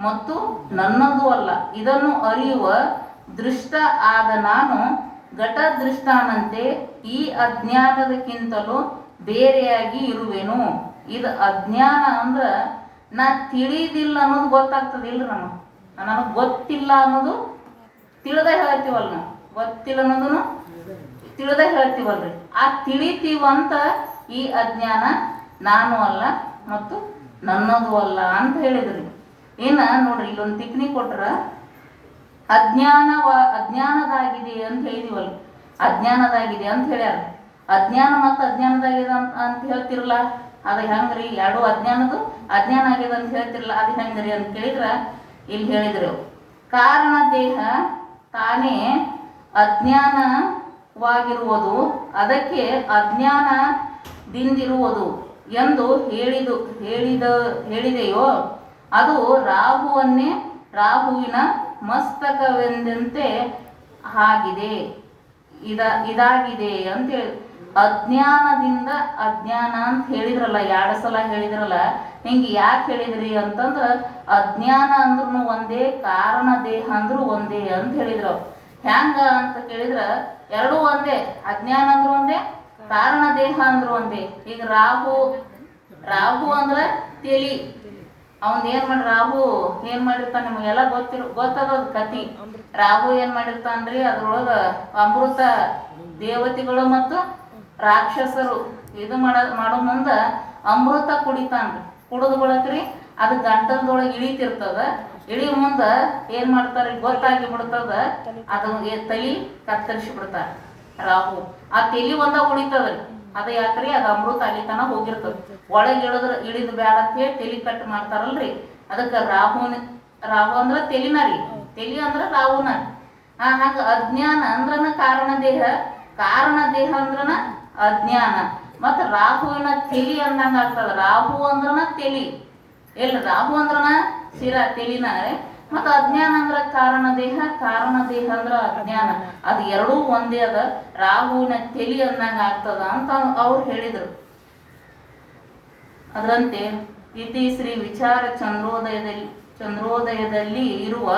ಮತ್ತು ನನ್ನದು ಅಲ್ಲ, ಇದನ್ನು ಅರಿಯುವ ದೃಷ್ಟ ಆದ ನಾನು ಘಟದೃಷ್ಟಾನಂತೆ ಈ ಅಜ್ಞಾನದಕ್ಕಿಂತಲೂ ಬೇರೆಯಾಗಿ ಇರುವೆನು. ಇದು ಅಜ್ಞಾನ ಅಂದ್ರ ನಾ ತಿಳಿದಿಲ್ಲ ಅನ್ನೋದು ಗೊತ್ತಾಗ್ತದಿಲ್ರಿ. ನನಗೆ ಗೊತ್ತಿಲ್ಲ ಅನ್ನೋದು ತಿಳಿದ ಹೇಳ್ತೀವಲ್ಲ, ನಾವು ಗೊತ್ತಿಲ್ಲ ಅನ್ನೋದನ್ನು ತಿಳಿದ ಹೇಳ್ತೀವಲ್ರಿ. ಆ ತಿಳಿತೀವಂತ ಈ ಅಜ್ಞಾನ ನಾನು ಅಲ್ಲ ಮತ್ತು ನನ್ನದು ಅಲ್ಲ ಅಂತ ಹೇಳಿದ್ರಿ. ಇನ್ನ ನೋಡ್ರಿ, ಇಲ್ಲೊಂದು ಟಿಪ್ಪಣಿ ಕೊಟ್ರ, ಅಜ್ಞಾನದಾಗಿದೆ ಅಂತ ಹೇಳಿದಿವಲ್ಲ, ಅಜ್ಞಾನದಾಗಿದೆ ಅಂತ ಹೇಳ್ಯಾರ. ಅಜ್ಞಾನ ಮತ್ತು ಅಜ್ಞಾನದಾಗಿದೆ ಅಂತ ಹೇಳ್ತಿರಲ್ಲ, ಅದು ಹೆಂಗ್ರಿ? ಎರಡು ಅಜ್ಞಾನ ಆಗಿದೆ ಅಂತ ಹೇಳ್ತಿರಲ್ಲ, ಅದು ಹೆಂಗ್ರಿ ಅಂತ ಕೇಳಿದ್ರ ಇಲ್ಲಿ ಹೇಳಿದ್ರು, ಕಾರಣ ದೇಹ ತಾನೇ ಅಜ್ಞಾನವಾಗಿರುವುದು, ಅದಕ್ಕೆ ಅಜ್ಞಾನದಿಂದಿರುವುದು ಎಂದು ಹೇಳಿದೆಯೋ ಅದು ರಾಹುವಿನ ಮಸ್ತಕವೆಂದಂತೆ ಆಗಿದೆ, ಇದಾಗಿದೆ ಅಂತ ಹೇಳಿ. ಅಜ್ಞಾನದಿಂದ ಅಜ್ಞಾನ ಅಂತ ಹೇಳಿದ್ರಲ್ಲ, 2 ಸಲ ಹೇಳಿದ್ರಲ್ಲ. ಹಿಂಗೆ ಯಾಕೆ ಹೇಳಿದ್ರಿ ಅಂತಂದ್ರ, ಅಜ್ಞಾನ ಅಂದ್ರೂ ಒಂದೇ, ಕಾರಣ ದೇಹ ಅಂದ್ರೂ ಒಂದೇ ಅಂತ ಹೇಳಿದ್ರು. ಹೆಂಗ ಅಂತ ಕೇಳಿದ್ರ ಎರಡೂ ಒಂದೇ. ಅಜ್ಞಾನ ಅಂದ್ರೂ ಒಂದೇ, ಕಾರಣ ದೇಹ ಅಂದ್ರೂ ಒಂದೇ. ಈಗ ರಾಹು ಅಂದ್ರ ತಲಿ. ಅವನ್ ರಾಹು ಏನ್ ಮಾಡಿರ್ತಾನ? ನಿಮಗೆಲ್ಲ ಗೊತ್ತದ ಕತಿ. ರಾಹು ಏನ್ ಮಾಡಿರ್ತಾನ್ರಿ? ಅದ್ರೊಳಗ ಅಮೃತ ದೇವತೆಗಳು ಮತ್ತು ರಾಕ್ಷಸರು ಇದು ಮಾಡೋ ಮುಂದ ಅಮೃತ ಕುಡಿತಾನ್ರಿ. ಕುಡಿದು ಬಳಕ್ರಿ ಅದು ಗಂಟಲದೊಳಗೆ ಇಳಿತಿರ್ತದ. ಇಳಿ ಮುಂದ ಏನ್ ಮಾಡ್ತಾರ? ಗೊತ್ತಾಗಿ ಬಿಡ್ತದ, ಅದು ತಲಿ ಕತ್ತರಿಸಿ ಬಿಡ್ತಾರ ರಾಹು. ಆ ತಲಿ ಒಂದ ಉಳಿತದ್ರಿ. ಅದು ಯಾಕ್ರಿ? ಅದು ಅಮೃತ ಅಲ್ಲಿ ತನ ಹೋಗಿರ್ತದ. ಒಳಗೆ ಇಳಿದು ಬ್ಯಾಡ ಅಂತ ಹೇಳಿ ತಲಿ ಕಟ್ ಮಾಡ್ತಾರಲ್ರಿ. ಅದಕ್ಕೆ ರಾಹು ಅಂದ್ರ ತಲಿನ ರೀ, ತಲಿ ಅಂದ್ರ ರಾಹುನ. ಹಂಗ ಅಜ್ಞಾನ ಅಂದ್ರನ ಕಾರಣ ದೇಹ ಅಂದ್ರನ ಅಜ್ಞಾನ. ಮತ್ತು ರಾಹುವಿನ ತಲಿ ಅಂದಂಗ ಆಗ್ತದ. ರಾಹು ಅಂದ್ರನ ತಲಿ, ಎಲ್ಲಿ ರಾಹು ಅಂದ್ರನ ಶಿರ ತಲಿನ, ಮತ್ತು ಅಜ್ಞಾನ ಅಂದ್ರ ಕಾರಣ ದೇಹ, ಕಾರಣ ದೇಹ ಅಂದ್ರ ಅಜ್ಞಾನ. ಅದು ಎರಡೂ ಒಂದೇ ಅದ, ರಾಹುವಿನ ತಲಿ ಅಂದಂಗ ಆಗ್ತದ ಅಂತ ಅವ್ರು ಹೇಳಿದರು. ಅದರಂತೆ ಇತಿ ಶ್ರೀ ವಿಚಾರ ಚಂದ್ರೋದಯದಲ್ಲಿ ಇರುವ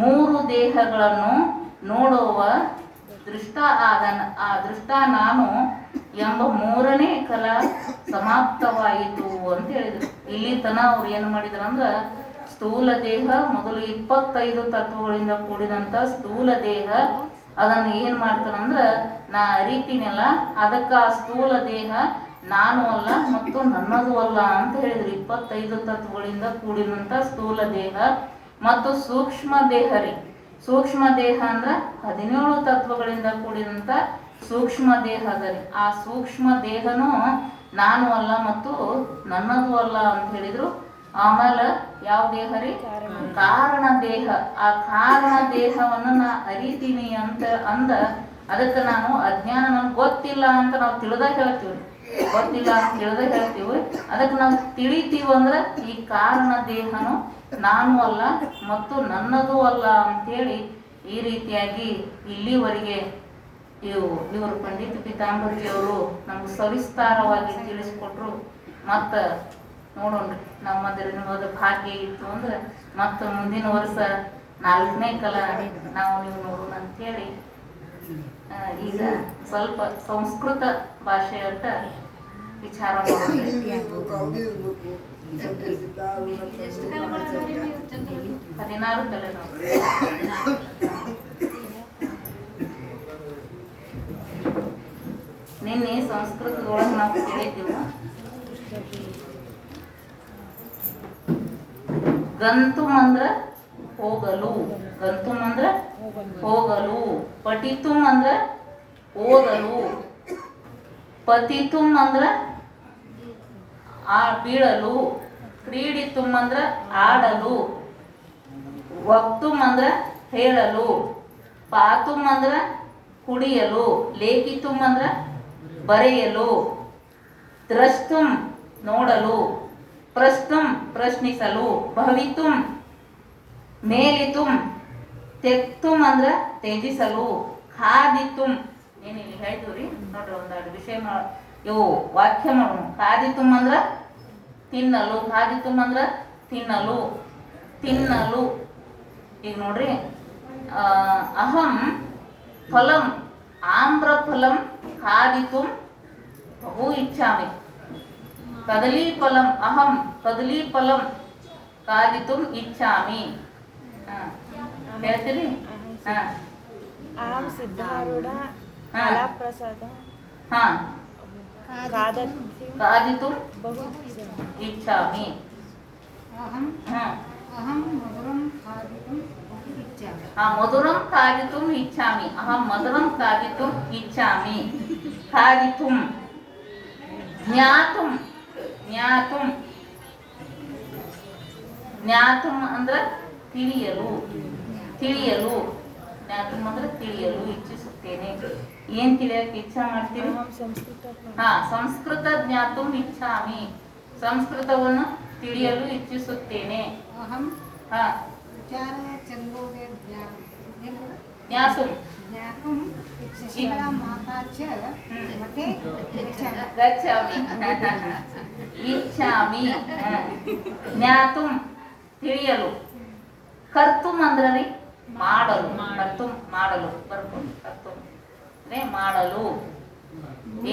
3 ದೇಹಗಳನ್ನು ನೋಡುವ ದೃಷ್ಟ ದೃಷ್ಟ ನಾನು ಎಂಬ 3ನೇ ಕಲಾ ಸಮಾಪ್ತವಾಯಿತು ಅಂತ ಹೇಳಿದರು. ಇಲ್ಲಿ ತನ ಅವ್ರು ಏನು ಮಾಡಿದ್ರು ಅಂದ್ರೆ, ಸ್ಥೂಲ ದೇಹ ಮೊದಲು 25 ತತ್ವಗಳಿಂದ ಕೂಡಿದಂಥ ಸ್ಥೂಲ ದೇಹ, ಅದನ್ನು ಏನು ಮಾಡ್ತಾನಂದ್ರೆ ನಾ ಅರಿತೀನಲ್ಲ, ಅದಕ್ಕೆ ಆ ಸ್ಥೂಲ ದೇಹ ನಾನು ಅಲ್ಲ ಮತ್ತು ನನ್ನದು ಅಲ್ಲ ಅಂತ ಹೇಳಿದ್ರು. 25 ತತ್ವಗಳಿಂದ ಕೂಡಿದಂಥ ಸ್ಥೂಲ ದೇಹ ಮತ್ತು ಸೂಕ್ಷ್ಮ ದೇಹ ರೀ. ಸೂಕ್ಷ್ಮ ದೇಹ ಅಂದ್ರೆ 17 ತತ್ವಗಳಿಂದ ಕೂಡಿದಂಥ ಸೂಕ್ಷ್ಮ ದೇಹ ಅದ ರೀ. ಆ ಸೂಕ್ಷ್ಮ ದೇಹನೂ ನಾನು ಅಲ್ಲ ಮತ್ತು ನನ್ನದು ಅಲ್ಲ ಅಂತ ಹೇಳಿದ್ರು. ಆಮೇಲೆ ಯಾವ ದೇಹ ರೀ? ಕಾರಣ ದೇಹ. ಆ ಕಾರಣ ದೇಹವನ್ನು ನಾ ಅರಿತೀನಿ ಅಂತ ಅದಕ್ಕೆ ನಾನು ಅಜ್ಞಾನ ನನ್ಗೆ ಗೊತ್ತಿಲ್ಲ ಅಂತ ನಾವು ತಿಳಿದಾಗ ಹೇಳ್ತೀವಿ, ಗೊತ್ತಿಲ್ಲ ಅಂತ ತಿಳಿದಾಗ ಹೇಳ್ತೀವಿ. ಅದಕ್ಕೆ ನಾವು ತಿಳಿತೀವಿ ಅಂದ್ರೆ ಈ ಕಾರಣ ದೇಹನು ನಾನು ಅಲ್ಲ ಮತ್ತು ನನ್ನದು ಅಲ್ಲ ಅಂತೇಳಿ ಈ ರೀತಿಯಾಗಿ ಇಲ್ಲಿವರೆಗೆ ಇವರು ಪಂಡಿತ ಪೀತಾಂಬರ್ಜಿಯವರು ನಮ್ಗೆ ಸವಿಸ್ತಾರವಾಗಿ ತಿಳಿಸ್ಕೊಟ್ರು. ಮತ್ತು ನೋಡೋಣ್ರಿ, ನಮ್ಮದು ಭಾಗ್ಯ ಇತ್ತು ಅಂದ್ರೆ ಮತ್ತು ಮುಂದಿನ ವರ್ಷ 4ನೇ ಕಲ ನಾವು ನೀವು ನೋಡೋಣ ಅಂತೇಳಿ ಈಗ ಸ್ವಲ್ಪ ಸಂಸ್ಕೃತ ಭಾಷೆ ಅಂತ ವಿಚಾರ ಮಾಡೋಣ. 16 ಕಲೆ ನಿನ್ನೆ ಸಂಸ್ಕೃತದೊಳಗೆ ನಾವು ಕೇಳಿದ್ದೀವ. ಗಂತುಂ ಅಂದ್ರ ಹೋಗಲು, ಗಂತುಂ ಅಂದ್ರ ಹೋಗಲು, ಪಠಿತುಂ ಅಂದ್ರ ಓದಲು, ಪತಿತುಂ ಅಂದ್ರ ಬೀಳಲು, ಕ್ರೀಡಿತುಂ ಅಂದ್ರ ಆಡಲು, ವಕ್ತುಂ ಅಂದ್ರ ಹೇಳಲು, ಪಾತುಂ ಅಂದ್ರ ಕುಡಿಯಲು, ಲೇಖಿತುಂ ಅಂದ್ರ ಬರೆಯಲು, ದ್ರಷ್ಟುಂ ನೋಡಲು, ಪ್ರಶ್ನುಂ ಪ್ರಶ್ನಿಸಲು, ಭವಿತುಂ ಮೇಲಿತುಂ, ತೆಕ್ತುಂ ಅಂದ್ರ ತ್ಯಜಿಸಲು, ಖಾದಿತುಂ ಏನಿಲ್ಲಿ ಹೇಳ್ತೀವ್ರಿ ನೋಡ್ರಿ, ಒಂದೆರಡು ವಿಷಯ ಇವು ವಾಕ್ಯ ಮಾಡೋಣ. ಖಾದಿತುಂ ಅಂದ್ರ ತಿನ್ನಲು, ಖಾದಿತುಂ ಅಂದ್ರ ತಿನ್ನಲು, ತಿನ್ನಲು. ಈಗ ನೋಡ್ರಿ, ಅಹಂ ಫಲಂ ಆಮ್ರ ಫಲಂ ಖಾದಿತುಂ ಬಹು ಇಚ್ಛಾಮಿ, ಕದಲಿ ಫಲಂ ಅಹಂ ಕದಲಿ ಫಲಂ ಖಾದಿತುಂ ಇಚ್ಛಾಮಿ. ಹೇಳ್ತೀರಿ? ಅಹಂ ಸಿದ್ಧಾರೂಢ ಕಲಾಪ್ರಸಾದ ಖಾದಿತುಂ ಬಹು ಇಚ್ಛಾಮಿ. ಮಧುರಂ ಖಾದಿತುಂ ಇಚ್ಛಾಮಿ, ಅಹಂ ಮಧುರಂ ಖಾದಿತುಂ ಇಚ್ಛಾಮಿ. ಖಾದಿತುಂ ಜ್ಞಾತುಂ, ಜ್ಞಾತುಂ ಜ್ಞಾತುಂ ಅಂದ್ರ ತಿಳಿಯಲು, ತಿಳಿಯಲು, ಜ್ಞಾತುಂ ಅಂದ್ರೆ ತಿಳಿಯಲು ಇಚ್ಛಿಸುತ್ತೇನೆ. ಏನ್ ತಿಳಿಯಕ್ಕೆ ಇಚ್ಛಾ ಮಾಡ್ತೀವಿ? ಸಂಸ್ಕೃತ ಜ್ಞಾತುಂ ಇಚ್ಛಾಮಿ, ಸಂಸ್ಕೃತವನ್ನು ತಿಳಿಯಲು ಇಚ್ಛಿಸುತ್ತೇನೆ. ಜ್ಞಾತುಂ ಗಚ್ಚಾಮಿ, ಇಚ್ಛಾಮಿ. ಜ್ಞಾತುಂ ತಿಳಿಯಲು. ಕರ್ತುಂ ಅಂದ್ರೆ ರೀ ಮಾಡಲು, ಕರ್ತುಂ ಮಾಡಲು, ಬರ್ಕೊಂಡು ಕರ್ತುಂ ಅಂದ್ರೆ ಮಾಡಲು.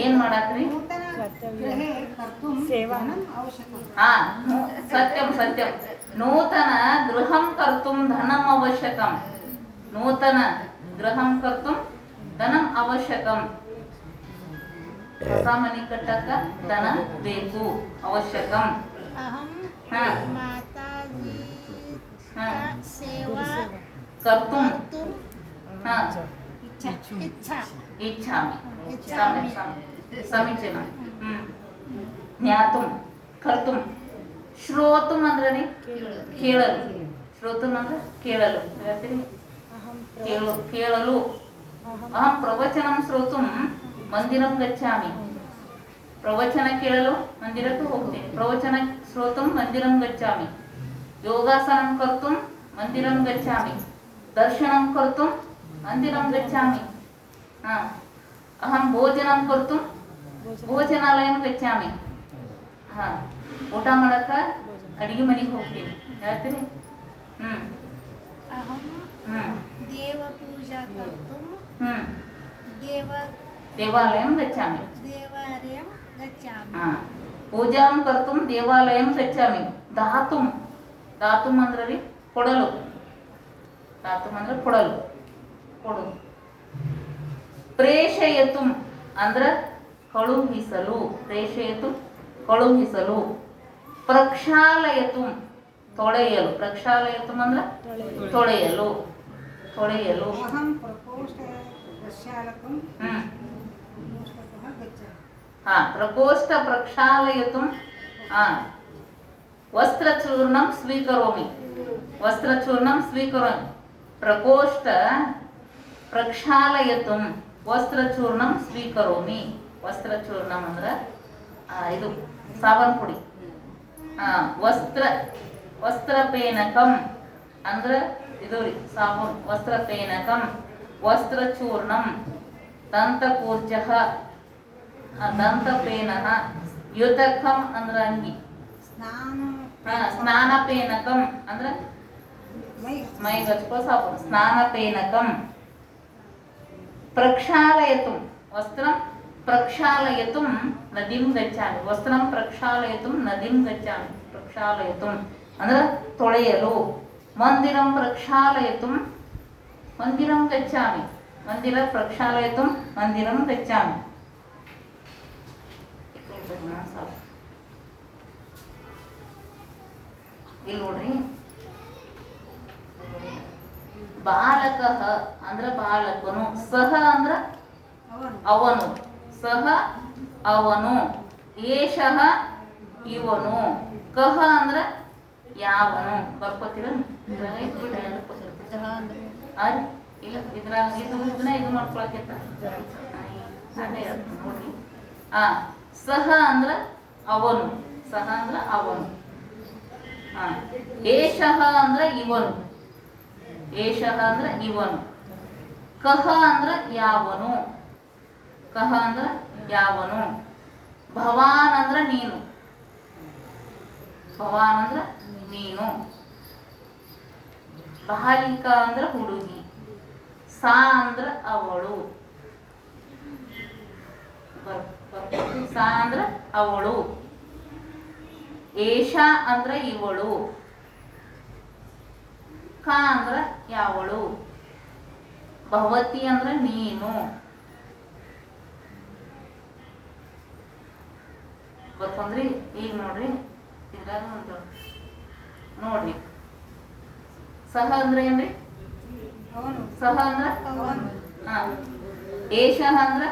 ಏನ್ ಮಾಡಾಕ್ರಿ? ಸತ್ಯಂ ಸತ್ಯಂ. ನೂತನ ಗೃಹಂ ಕರ್ತುಂ ಧನಂ ಅವಶ್ಯಕಂ, ನೂತನ ಗೃಹಂ ಕರ್ತುಂ ಧನಂ ಅವಶ್ಯಕಂ. ಹೊಸ ಮನೆ ಕಟ್ಟಕ್ಕ ಧನ ಬೇಕು, ಅವಶ್ಯಕಂ. ಕರ್ತುಂ ಇಚ್ಛಾಮಿ, ಸಮೀಚೀನ. ಜ್ಞಾತುಂ ಕರ್ತುಂ. ಶ್ರೋತುಂ ಅಂದ್ರೆ ಕೇಳಲು, ಶ್ರೋತುಂ ಅಂದ್ರೆ ಕೇಳಲು. ಹೇಳ್ತೀರಿ? ಕೇಳಲು. ಅಹಂ ಪ್ರವಚನಂ ಶ್ರೋತುಂ ಮಂದಿರಂ ಗಚ್ಚಾಮಿ, ಪ್ರವಚನ ಕೇಳಲು ಮಂದಿರಕ್ಕೆ ಹೋಗ್ತೀನಿ. ಪ್ರವಚನ ಶ್ರೋತುಂ ಮಂದಿರಂ ಗಚ್ಚಾಮಿ. ಯೋಗಾಸನಂ ಕರ್ತುಂ ಮಂದಿರಂ ಗಚ್ಚಾಮಿ. ದರ್ಶನಂ ಕರ್ತುಂ ಮಂದಿರಂ ಗಚ್ಚಾಮಿ. ಅಹಂ ಭೋಜನಂ ಕರ್ತುಂ ಭೋಜನಾಲಯಂ ಗಚ್ಚಾಮಿ. ಊಟ ಮಾಡಕ್ಕ ಅಡಿಗೆ ಮನೆಗೆ ಹೋಗ್ತೀನಿ. ಹೇಳ್ತೀರಿ? ಅಹಂ ದೇವ ಪೂಜಾ ಕರ್ತುಂ ದೇವಾಲಯಂ ಗಚ್ಚಾಮಿ. ದೇವಾಲಯಂ ಗಚ್ಚಾಮಿ. ಪೂಜಾಂ ಕರ್ತುಂ ದೇವಾಲಯಂ ಗಚ್ಚಾಮಿ. ದಾತುಂ ದಾತುಂ ಅಂದ್ರೆ ರೀ ಕೊಡಲು. ದಾತುಂ ಅಂದ್ರೆ ಕೊಡಲು, ಕೊಡು. ಪ್ರೇಷಯತುಂ ಅಂದ್ರ ಕಳುಹಿಸಲು. ಪ್ರೇಷಯತು ಕಳುಹಿಸಲು. ಪ್ರಕ್ಷಾಲಯತುಂ ತೊಳೆಯಲು. ಪ್ರಕ್ಷಾಲಯತುಂ ಅಂದ್ರ ತೊಳೆಯಲು, ತೊಳೆಯಲು. ಪ್ರಕೋಷ್ಠ ಪ್ರಕ್ಷಾಲಯತುಂ. ವಸ್ತ್ರಚೂರ್ಣಂ ಸ್ವೀಕರೋಮಿ. ವಸ್ತ್ರಚೂರ್ಣಂ ಸ್ವೀಕರೋಮಿ. ಪ್ರಕೋಷ್ಠ ಪ್ರಕ್ಷಾಲಯತುಂ ವಸ್ತ್ರಚೂರ್ಣಂ ಸ್ವೀಕರೋಮಿ. ವಸ್ತ್ರಚೂರ್ಣಂ ಅಂದ್ರ ಇದು ಸಾಬನ್ ಪುಡಿ. ವಸ್ತ್ರಪೇನಕಂ ಅಂದ್ರ ಇದು ರೀ ಸಾಬೂನ್. ವಸ್ತ್ರಪೇನಕಂ ವಸ್ತ್ರಚೂರ್ಣಂ ದಂತಕೂರ್ಜಃ ದಂತಪೇನಃ ಯುತಕಂ ಅಂದ್ರ ಅಂಗಿ. ಸ್ನಾನಪೇನಕಂ ಅಂದ್ರ ಮೈಗೆ ಹಚ್ಕೋ ಸಾಬೂನು. ಸ್ನಾನಪೇನಕಂ. ಪ್ರಕ್ಷಾಲಯತುಂ ವಸ್ತ್ರಂ ಪ್ರಕ್ಷಾಲಯತುಂ ನದಿಂ ಗಚ್ಚಾಮಿ. ವಸ್ತ್ರಂ ಪ್ರಕ್ಷಾಲಯತುಂ ನದಿಂ ಗಚ್ಚಾಮಿ. ಪ್ರಕ್ಷಾಲಯತುಂ ಅಂದ್ರ ತೊಳೆಯಲು. ಮಂದಿರಂ ಪ್ರಕ್ಷಾಲಯತುಂ ಮಂದಿರಂ ಗಚ್ಚಾಮಿ. ಮಂದಿರ ಪ್ರಕ್ಷಾಲಯತುಂ ಮಂದಿರಂ ಗಚ್ಚಾಮಿ. ಇಲ್ಲಿ ನೋಡ್ರಿ, ಬಾಲಕಃ ಅಂದ್ರ ಬಾಲಕನು. ಸಹ ಅಂದ್ರ ಅವನು. ಸಹ ಅವನು. ಏಷಃ ಇವನು. ಕಹ ಅಂದ್ರ ಯಾವನು. ಬರ್ಕೋತೀರ? ಇಲ್ಲ ಇದ್ರಾಗ ಇದನ್ನ ಇದು ಮಾಡ್ಕೊಳಕೇತ ನೋಡ್ರಿ. ಸಹ ಅಂದ್ರ ಅವನು. ಸಹ ಅಂದ್ರ ಅವನು. ಏಷಃ ಅಂದ್ರ ಇವನು. ಏಷಃ ಅಂದ್ರ ಇವನು. ಕಹ ಅಂದ್ರ ಯಾವನು. ಕಹ ಅಂದ್ರ ಯಾವನು. ಭವಾನ್ ಅಂದ್ರ ನೀನು. ಭವಾನ್ ಅಂದ್ರ ನೀನು. ಬಾಲಿಕಾ ಅಂದ್ರ ಹುಡುಗಿ. ಸಾ ಅಂದ್ರ ಅವಳು. ಸಾ ಅಂದ್ರ ಅವಳು. ಏಷಾ ಅಂದ್ರ ಇವಳು. ಕ ಅಂದ್ರ ಯಾವಳು. ಭವತಿ ಅಂದ್ರ ನೀನು. ಬರ್ಕೊಂಡ್ರಿ? ಈಗ ನೋಡ್ರಿ ಇದ್ರಾಗ ಒಂದು ನೋಡ್ರಿ. ಸಹ ಅಂದ್ರ ಏನ್ರಿ? ಸಹ ಅಂದ್ರ ಏಷಃ ಅಂದ್ರ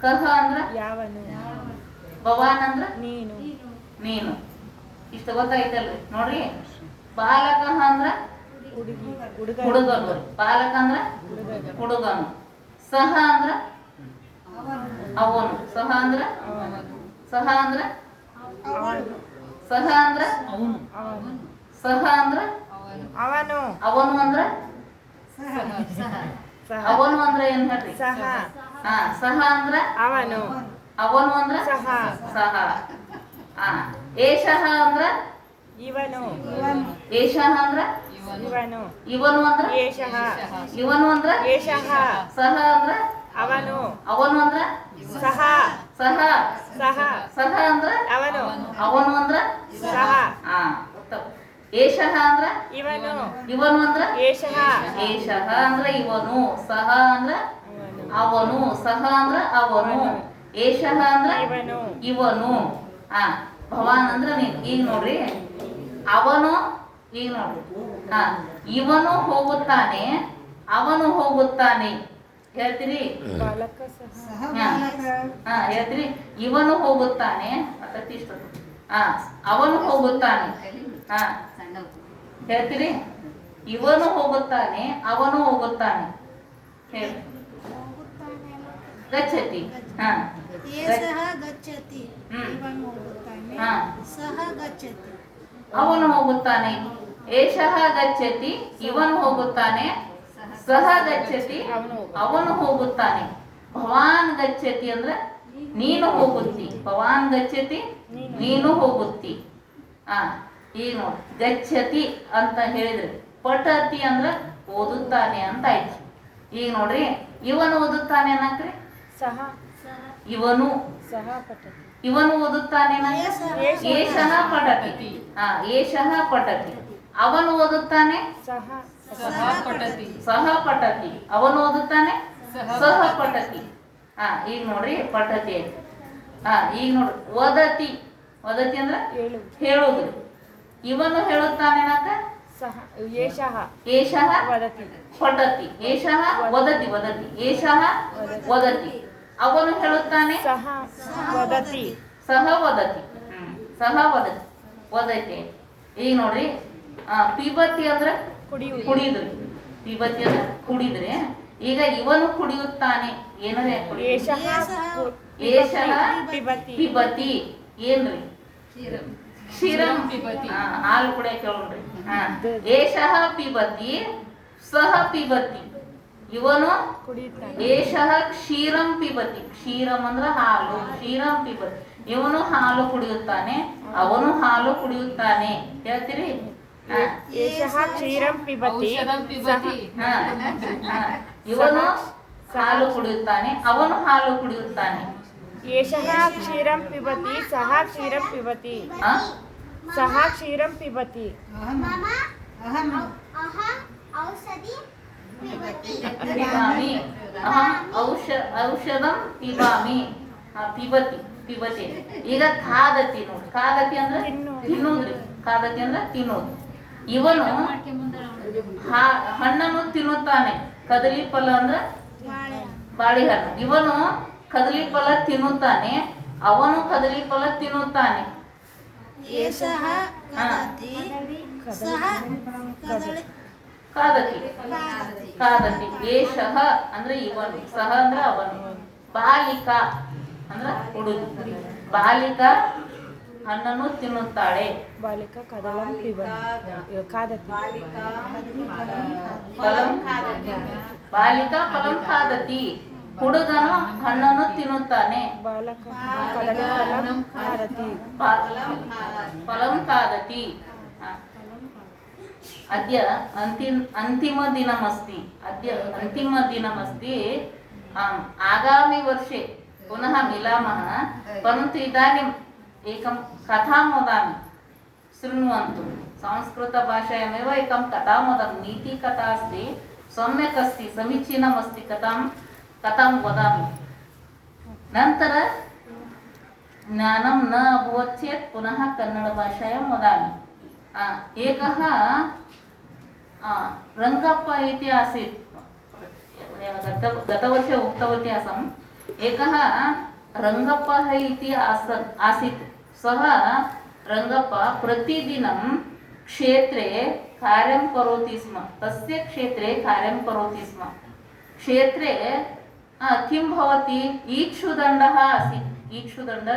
ಕಹ ಅಂದ್ರ ಯಾವನು. ಭವಾನ್ ಅಂದ್ರ ನೀನು. ನೀನು. ಇಷ್ಟ ಗೊತ್ತಾಯ್ತಲ್ರಿ? ನೋಡ್ರಿ, ಬಾಲಕಃ ಅಂದ್ರ ಹುಡುಗಿ ಹುಡುಗನು. ಬಾಲಕ ಅಂದ್ರ ಹುಡುಗನು. ಸಹ ಅಂದ್ರ ಅವನು. ಸಹ ಅಂದ್ರ ಸಹ ಅಂದ್ರ ಸಹ ಅಂದ್ರ ಸಹ ಅಂದ್ರ ಅವನು. ಅವನು ಅಂದ್ರ ಅವನು ಅಂದ್ರ ಏನ್ ಹೇಳ್ರಿ? ಸಹ. ಸಹ ಅಂದ್ರ ಅವನು. ಅವನು ಅಂದ್ರ ಸಹ. ಸಹ. ಏಷಃ ಅಂದ್ರ ಇವನು. ಏಷಃ ಅಂದ್ರ ಇವನು. ಇವನು ಅಂದ್ರ ಏಷಃ. ಇವನು ಅಂದ್ರ ಏಷಃ. ಸಹ ಅಂದ್ರ ಅವನು. ಅವನು ಅಂದ್ರ ಸಹ. ಸಹ. ಸಹ. ಸಹ ಅಂದ್ರ ಅವನು. ಅವನು ಅಂದ್ರ ಸಹ. ಏಷಃ ಅಂದ್ರ ಇವನು. ಇವನು ಅಂದ್ರ ಏಷಃ. ಏಷಃ ಅಂದ್ರ ಇವನು. ಸಹ ಅಂದ್ರ ಅವನು. ಸಹ ಅಂದ್ರ ಅವನು. ಏಷಃ ಅಂದ್ರ ಇವನು. ಇವನು. ಭವಾನ್ ಅಂದ್ರ ನೀನು. ಈಗ ನೋಡ್ರಿ, ಅವನು. ಈಗ ನೋಡ್ರಿ, ಇವನು ಹೋಗುತ್ತಾನೆ, ಅವನು ಹೋಗುತ್ತಾನೆ. ಹೇಳ್ತೀರಿ? ಬಾಲಕ ಸಹ. ಹೇಳ್ತೀರಿ? ಇವನು ಹೋಗುತ್ತಾನೆ. ಅವನು ಹೋಗುತ್ತಾನೆ. ಹೇಳ್ತೀರಿ? ಇವನು ಹೋಗುತ್ತಾನೆ, ಅವನು ಹೋಗುತ್ತಾನೆ. ಹೇಳಿ. ಗಚ್ಚತಿ. ಏಷಃ ಗಚ್ಚತಿ ಹ್ಮ್. ಇವನು ಹೋಗುತ್ತಾನೆ ಹಾ. ಸಹ ಗಚ್ಚತಿ ಅವನು ಹೋಗುತ್ತಾನೆ. ಏಷಃ ಗಚ್ಚತಿ ಇವನು ಹೋಗುತ್ತಾನೆ. ಸಹ ಗಚ್ಚತಿ ಅವನು ಹೋಗುತ್ತಾನೆ. ಭವಾನ್ ಗಚ್ಚತಿ ಅಂದ್ರೆ ನೀನು ಹೋಗುತ್ತಿ. ಭವಾನ್ ಗಚ್ಚತಿ ನೀನು ಹೋಗುತ್ತಿ. ಈಗ ನೋಡಿ ಗಚ್ಚತಿ ಅಂತ ಹೇಳಿದ್ರೆ ಪಠತಿ ಅಂದ್ರೆ ಓದುತ್ತಾನೆ ಅಂತ ಆಯ್ತು. ಈಗ ನೋಡ್ರಿ ಇವನು ಓದುತ್ತಾನೆ ಅನ್ನಕ್ರಿ ಸಹ ಇವನು ಸಹ ಪಠತಿ ಇವನು ಓದುತ್ತಾನೆ ಏಷಃ ಪಠತಿ. ಏಷಃ ಪಠತಿ. ಅವನು ಓದುತ್ತಾನೆ ಸಹ ಸಹ ಪಠತಿ ಸಹ ಪಠತಿ. ಅವನು ಓದುತ್ತಾನೆ ಸಹ ಪಠತಿ. ಈಗ ನೋಡ್ರಿ ಪಠತಿ ಆಯ್ತು. ಈಗ ನೋಡ್ರಿ ವದತಿ. ವದತಿ ಅಂದ್ರೆ ಏಳು ಹೇಳುದು. ಇವನು ಹೇಳುತ್ತಾನೆ ಅನ್ನಕ ಸಹ ಏಷಃ ಏಷಃ ವದತಿ ಪಠತಿ. ಏಷಃ ವದತಿ. ವದತಿ ಏಷಃ ವದತಿ. ಅವನು ಹೇಳುತ್ತಾನೆ ಸಹ ವದತಿ ಸಹ ವದತಿ. ಸಹ ವದತಿ ವದತಿ. ಈಗ ನೋಡ್ರಿ ಪಿಬತಿ ಅಂದ್ರೆ ಕುಡಿಯುವುದು ಕುಡಿದ್ರಿ. ಪಿಬತಿ ಅಂದ್ರೆ ಕುಡಿದ್ರಿ. ಈಗ ಇವನು ಕುಡಿಯುತ್ತಾನೆ ಏನರೇ ಏಷಃ ಏಷಃ ಪಿಬತಿ ಪಿಬತಿ ಏನ್ರಿ ಕ್ಷೀರಂ ಪಿಬತಿ. ಹಾಲು ಕುಡಿಯಕ್ಕೆ ಕೇಳ್ರಿ. ಏಷಃ ಪಿಬತಿ ಸಹ ಪಿಬತಿ. ಇವನು ಕುಡಿಯುತ್ತಾನೆ ಏಷಃ ಕ್ಷೀರಂ ಪಿಬತಿ. ಕ್ಷೀರಂ ಅಂದ್ರೆ ಹಾಲು. ಕ್ಷೀರಂ ಪಿಬತಿ. ಇವನು ಹಾಲು ಕುಡಿಯುತ್ತಾನೆ. ಅವನು ಹಾಲು ಕುಡಿಯುತ್ತಾನೆ. ಹೇಳ್ತೀರಿ? ಏಷಃ ಕ್ಷೀರಂ ಪಿಬತಿ ಔಷಧಂ ಪಿಬತಿ. ಇವನು ಹಾಲು ಕುಡಿಯುತ್ತಾನೆ. ಅವನು ಹಾಲು ಕುಡಿಯುತ್ತಾನೆ. ಏಷಃ ಕ್ಷೀರಂ ಪಿಬತಿ ಸಹ ಕ್ಷೀರಂ ಪಿಬತಿ ಆ? ಸಹ ಕ್ಷೀರಂ ಪಿಬತಿ ಪಿಬಾಮಿ. ಅಹಂ ಔಷಧಂ ಪಿಬಾಮಿ. ಪಿಬತಿ ಪಿಬತಿ. ಈಗ ಖಾದತಿ ನೋಡಿ. ಖಾದತಿ ಅಂದ್ರೆ ತಿನ್ನೋದ್ರಿ. ಖಾದತಿ ಅಂದ್ರೆ ತಿನ್ನೋದು. ಇವನು ಹಣ್ಣನ್ನು ತಿನ್ನುತ್ತಾನೆ. ಕದಲಿ ಫಲ ಅಂದ್ರೆ ಬಾಳೆಹಣ್ಣು. ಇವನು ಕದಲಿ ಫಲ ತಿನ್ನುತ್ತಾನೆ. ಅವನು ಕದಲಿ ಫಲ ತಿನ್ನುತ್ತಾನೆ. ಏಷಃ ಕದತಿ ಸಹ ಕದಳಿ ಕಾದತಿ ಕಾದತಿ. ಏಷಃ ಅಂದ್ರೆ ಇವನು. ಸಹ ಅಂದ್ರೆ ಅವನು. ಬಾಲಿಕಾ ಅಂದ್ರೆ ಹುಡುಗಿ. ಬಾಲಿಕಾ ಹಣ್ಣನ್ನು ತಿನ್ನುತ್ತಾಳೆ. ಬಾಲಿಕ ಕದಲಂ ಪಿಬತಿ ಖಾದತಿ ಫಲಂ ಬಾಲಿಕಾ ಫಲಂ ಖಾದತಿ. ಹುಡುಗನು ಹಣ್ಣನ್ನು ತಿನ್ನುತ್ತಾನೆ. ಬಾಲಕ ಕದಲಂ ಖಾದತಿ ಫಲಂ ಖಾದತಿ. अद्य अन्तिमदिनमस्ति. अद्य अन्तिमदिनमस्ति. आगामि वर्षे पुनः मिलामः. परन्तु इदानीम् एकं कथां वदामि, शृण्वन्तु. संस्कृतभाषायामेव एकं कथां वदामि. नीतिकथा अस्ति. सम्यक् अस्ति. समीचीनम् अस्ति. कथां वदामि. नन्तर ज्ञानं न अभवत् चेत् पुनः कन्नडभाषायां वदामि. एकः रङ्गप्प इति आसीत्. गतवर्षे उक्तवती आसम्. एकः रङ्गप्पः इति आसीत्. सः रङ्गप्प प्रतिदिनं क्षेत्रे कार्यं करोति स्म. तस्य क्षेत्रे कार्यं करोति स्म. क्षेत्रे किं भवति? ईक्षुदण्डः आसीत्. ईक्षुदण्ड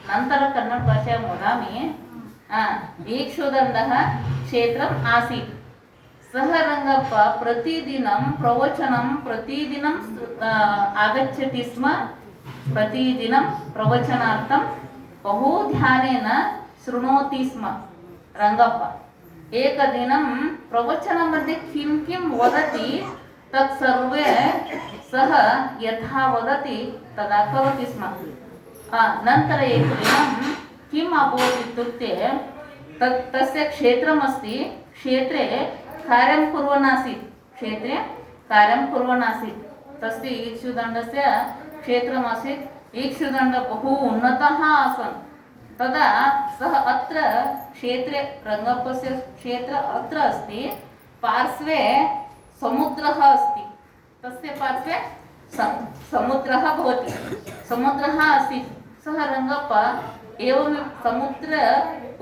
नन्तर कन्नड भाषायां वदामि. ईक्षुदण्डः क्षेत्रम् आसीत्. सः रङ्गप्प प्रतिदिनं प्रवचनं आगच्छति स्म. प्रतिदिनं प्रवचनार्थं बहु ध्यानेन शृणोति स्म रङ्गप्प. एकदिनं प्रवचनमध्ये किं किं वदति तत्सर्वे सः यथा वदति तदा करोति स्म. नन्तर एकदिनं किम् अभवत् इत्युक्ते तस्य क्षेत्रमस्ति. क्षेत्रे कार्यं कुर्वन् आसीत्. क्षेत्रे कार्यं कुर्वन् आसीत्. तस्य ईक्षुदण्डस्य क्षेत्रमासीत्. ईक्षुदण्ड बहु उन्नतः आसन्. तदा सः अत्र क्षेत्रे रङ्गप्पस्य क्षेत्र अत्र अस्ति. पार्श्वे समुद्रः अस्ति. तस्य पार्श्वे समुद्रः भवति. समुद्रः आसीत्. सः रङ्गप्प एवं समुद्र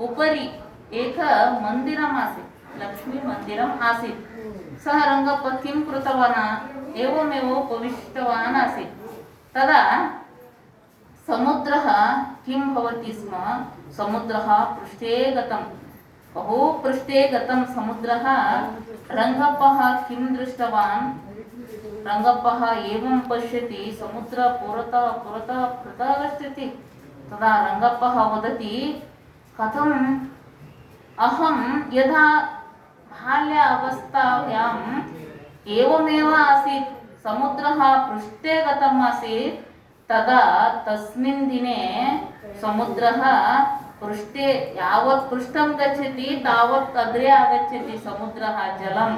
उपरि एक मन्दिरम् आसीत्. लक्ष्मी मन्दिरम् आसीत्. सः रङ्गप्प किं कृतवान्? एवमेव उपविष्टवान् आसीत्. तदा ಸಮುದ್ರः किं भवति स्म समुद्रः पृष्ठे गतं बहु पृष्ठे गतं समुद्रः रङ्गप्पः किं दृष्टवान् रङ्गप्पः एवं पश्यति समुद्र पुरतः पुरतः पुरतः गच्छति तदा रङ्गप्पः वदति कथम् अहं यदा बाल्यावस्थायाम् एवमेव आसीत् समुद्रः पृष्ठे गतम् आसीत् तदा तस्मिन् दिने समुद्रः पृष्ठे यावत् पृष्ठं गच्छति तावत् अग्रे आगच्छति समुद्रः जलं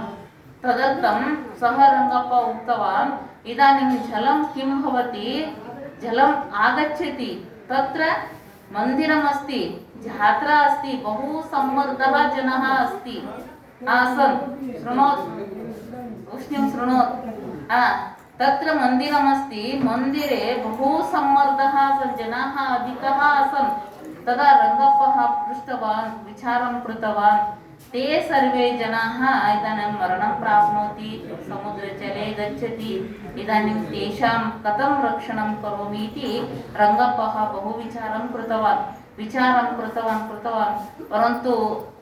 तदर्थं सः रङ्गप्प उक्तवान् इदानीं जलं किं भवति जलम् आगच्छति तत्र मन्दिरमस्ति जात्रा अस्ति बहु सम्मर्दः जनः अस्ति आसन् शृणोतु उष्णं शृणोतु तत्र मन्दिरमस्ति मन्दिरे बहु सम्मर्दः आसन् जनाः अधिकाः आसन् तदा रङ्गप्पः पृष्टवान् विचारं कृतवान् ते सर्वे जनाः इदानीं मरणं प्राप्नोति समुद्रजले गच्छति इदानीं तेषां कथं रक्षणं करोमि इति रङ्गप्पः बहु विचारं कृतवान् कृतवान् परन्तु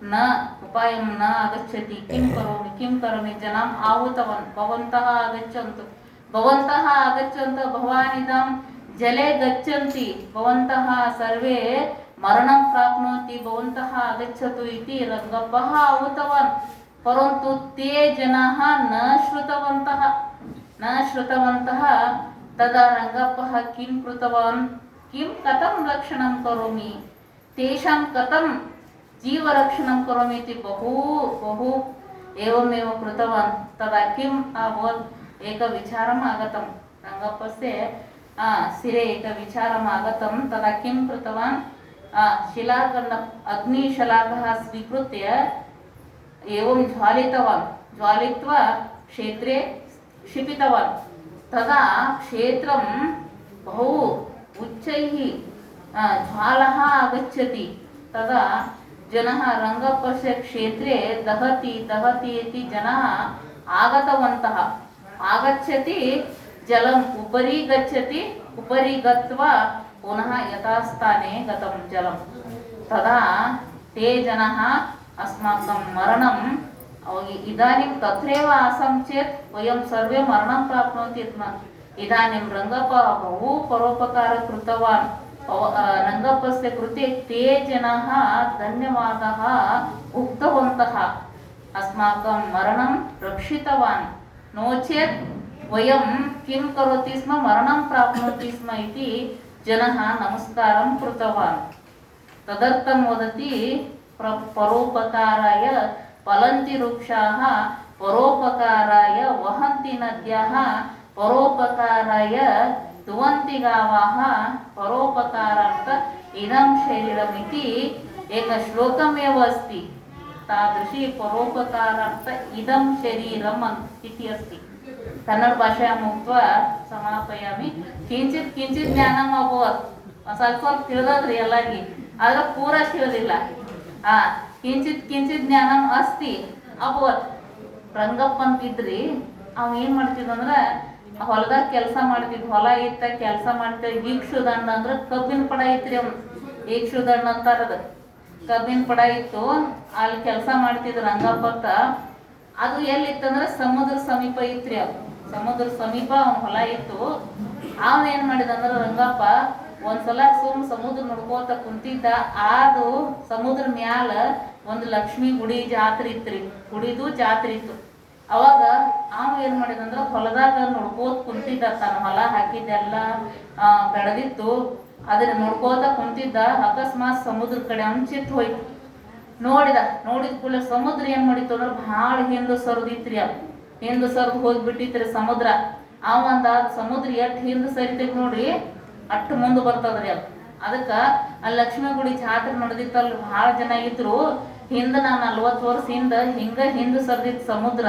न उपायं न आगच्छति किं करोमि जनाम् आहूतवान् भवन्तः आगच्छन्तु भवान् इदं जले गच्छन्ति भवन्तः सर्वे मरणं प्राप्नोति भवन्तः आगच्छतु इति रङ्गप्पः आहूतवान् परन्तु ते जनाः न श्रुतवन्तः तदा रङ्गप्पः किं कृतवान् कथं रक्षणं करोमि तेषां कथं जीवरक्षणं करोमि इति बहु एवमेव कृतवान् तदा किम् अभवत् एकविचारम् आगतं रङ्गप्पस्य शिरे एकविचारम् आगतं तदा किं कृतवान् शिलाखण्डम् अग्निशलाकः स्वीकृत्य एवं ज्वालित्वा क्षेत्रे क्षिपितवान् तदा क्षेत्रं बहु उच्चैः ज्वालः आगच्छति तदा जनः रङ्गप्पस्य क्षेत्रे दहति इति जनाः आगतवन्तः आगच्छति जलम् उपरि गच्छति उपरि गत्वा पुनः यथास्थाने गतं जलं तदा ते जनाः अस्माकं मरणम् इदानीं तत्रैव आसं चेत् वयं सर्वे मरणं प्राप्नोति स्म इदानीं रङ्गप्पः बहु परोपकारं कृतवान् रङ्गप्पस्य कृते ते जनाः धन्यवादः उक्तवन्तः अस्माकं मरणं रक्षितवान् नो चेत् वयं किं करोति स्म मरणं प्राप्नोति स्म इति जनः नमस्कारं कृतवान् तदर्थं वदति परोपकाराय फलन्ति वृक्षाः परोपकाराय वहन्ति नद्यः परोपकाराय दुवन्ति गावः परोपकारार्थ इदं शरीरमिति एकश्लोकमेव अस्ति तादृशी परोपकारार्थ इदं शरीरम् इति अस्ति कन्नड भाषायाम् उक्त्वा समापयामि किञ्चित् ज्ञानम् अभवत् ಸ್ವಲ್ಪ ತಿಳಿದ್ರಿ ಎಲ್ಲರಿಗೆ ಆದ್ರೆ ಪೂರಾ ತಿಳಿದಿಲ್ಲ ಕಿಂಚಿತ್ ಜ್ಞಾನ ಅಸ್ತಿ ಅಭವತ್ ರಂಗಪ್ಪ ಅಂತಿದ್ರಿ ಅವ ಏನ್ ಮಾಡ್ತಿದ್ದಂದ್ರೆ ಹೊಲದಾಗ ಕೆಲಸ ಮಾಡ್ತಿದ್ ಹೊಲ ಇತ್ತ ಕೆಲಸ ಮಾಡ್ತಿದ್ ಈಕ್ಷುದಂಡ ಅಂದ್ರೆ ಕಬ್ಬಿನ ಪಡ ಐತ್ರಿ ಅವ್ನು ಈಕ್ಷುದಂಡ ಅಂತಾರದ ಕಬ್ಬಿನ ಪಡ ಇತ್ತು ಅಲ್ಲಿ ಕೆಲಸ ಮಾಡ್ತಿದ್ ರಂಗಪ್ಪತ್ತ ಅದು ಎಲ್ಲಿತ್ತಂದ್ರೆ ಸಮುದ್ರ ಸಮೀಪ ಇತ್ರಿ ಅವ್ ಸಮುದ್ರ ಸಮೀಪ ಅವ್ನ ಹೊಲ ಇತ್ತು ಅವನ್ ಏನ್ ಮಾಡಿದಂದ್ರ ರಂಗಪ್ಪ ಒಂದ್ಸಲ ಸಮುದ್ರ ನೋಡ್ಕೋತ ಕುಂತಿದ್ದ ಅದು ಸಮುದ್ರ ಮ್ಯಾಲ ಒಂದು ಲಕ್ಷ್ಮೀ ಗುಡಿ ಜಾತ್ರೆ ಇತ್ರಿ ಗುಡಿದು ಜಾತ್ರೆ ಇತ್ತು ಅವಾಗ ಅವ ಏನ್ ಮಾಡಿದಂದ್ರ ಹೊಲದಾಗ ನೋಡ್ಕೋತ ಕುಂತಿದ್ದ ತನ್ನ ಹೊಲ ಹಾಕಿದ್ದೆಲ್ಲ ಬೆಳೆದಿತ್ತು ಅದನ್ನ ನೋಡ್ಕೋತ ಕುಂತಿದ್ದ ಅಕಸ್ಮಾತ್ ಸಮುದ್ರ ಕಡೆ ಅಂಚಿತ್ ಹೋಯ್ತು ನೋಡಿದ ಕೂಡಲೇ ಸಮುದ್ರ ಏನ್ ಮಾಡಿತ್ತು ಅಂದ್ರೆ ಭಾಳ ಹಿಂದೆ ಸರಿದಿತ್ರಿ ಅದು ಹಿಂದೆ ಸರಿದು ಹೋಗ್ಬಿಟ್ಟಿತ್ರಿ ಸಮುದ್ರ ಅವ ಅಂದ ಸಮುದ್ರ ಎಷ್ಟ್ ಹಿಂದೆ ಸರಿತೈತಿ ನೋಡ್ರಿ ಅಷ್ಟು ಮುಂದೆ ಬರ್ತದ್ರಿ ಅದು ಅದಕ್ಕ ಆ ಲಕ್ಷ್ಮೀ ಗುಡಿ ಜಾತ್ರೆ ನಡೆದಿತ್ತಲ್ರಿ ಭಾಳ ಜನ ಇದ್ರು ಹಿಂದೆ ನಾ 40 ವರ್ಷ ಹಿಂದೆ ಸರಿದಿತ್ತು ಸಮುದ್ರ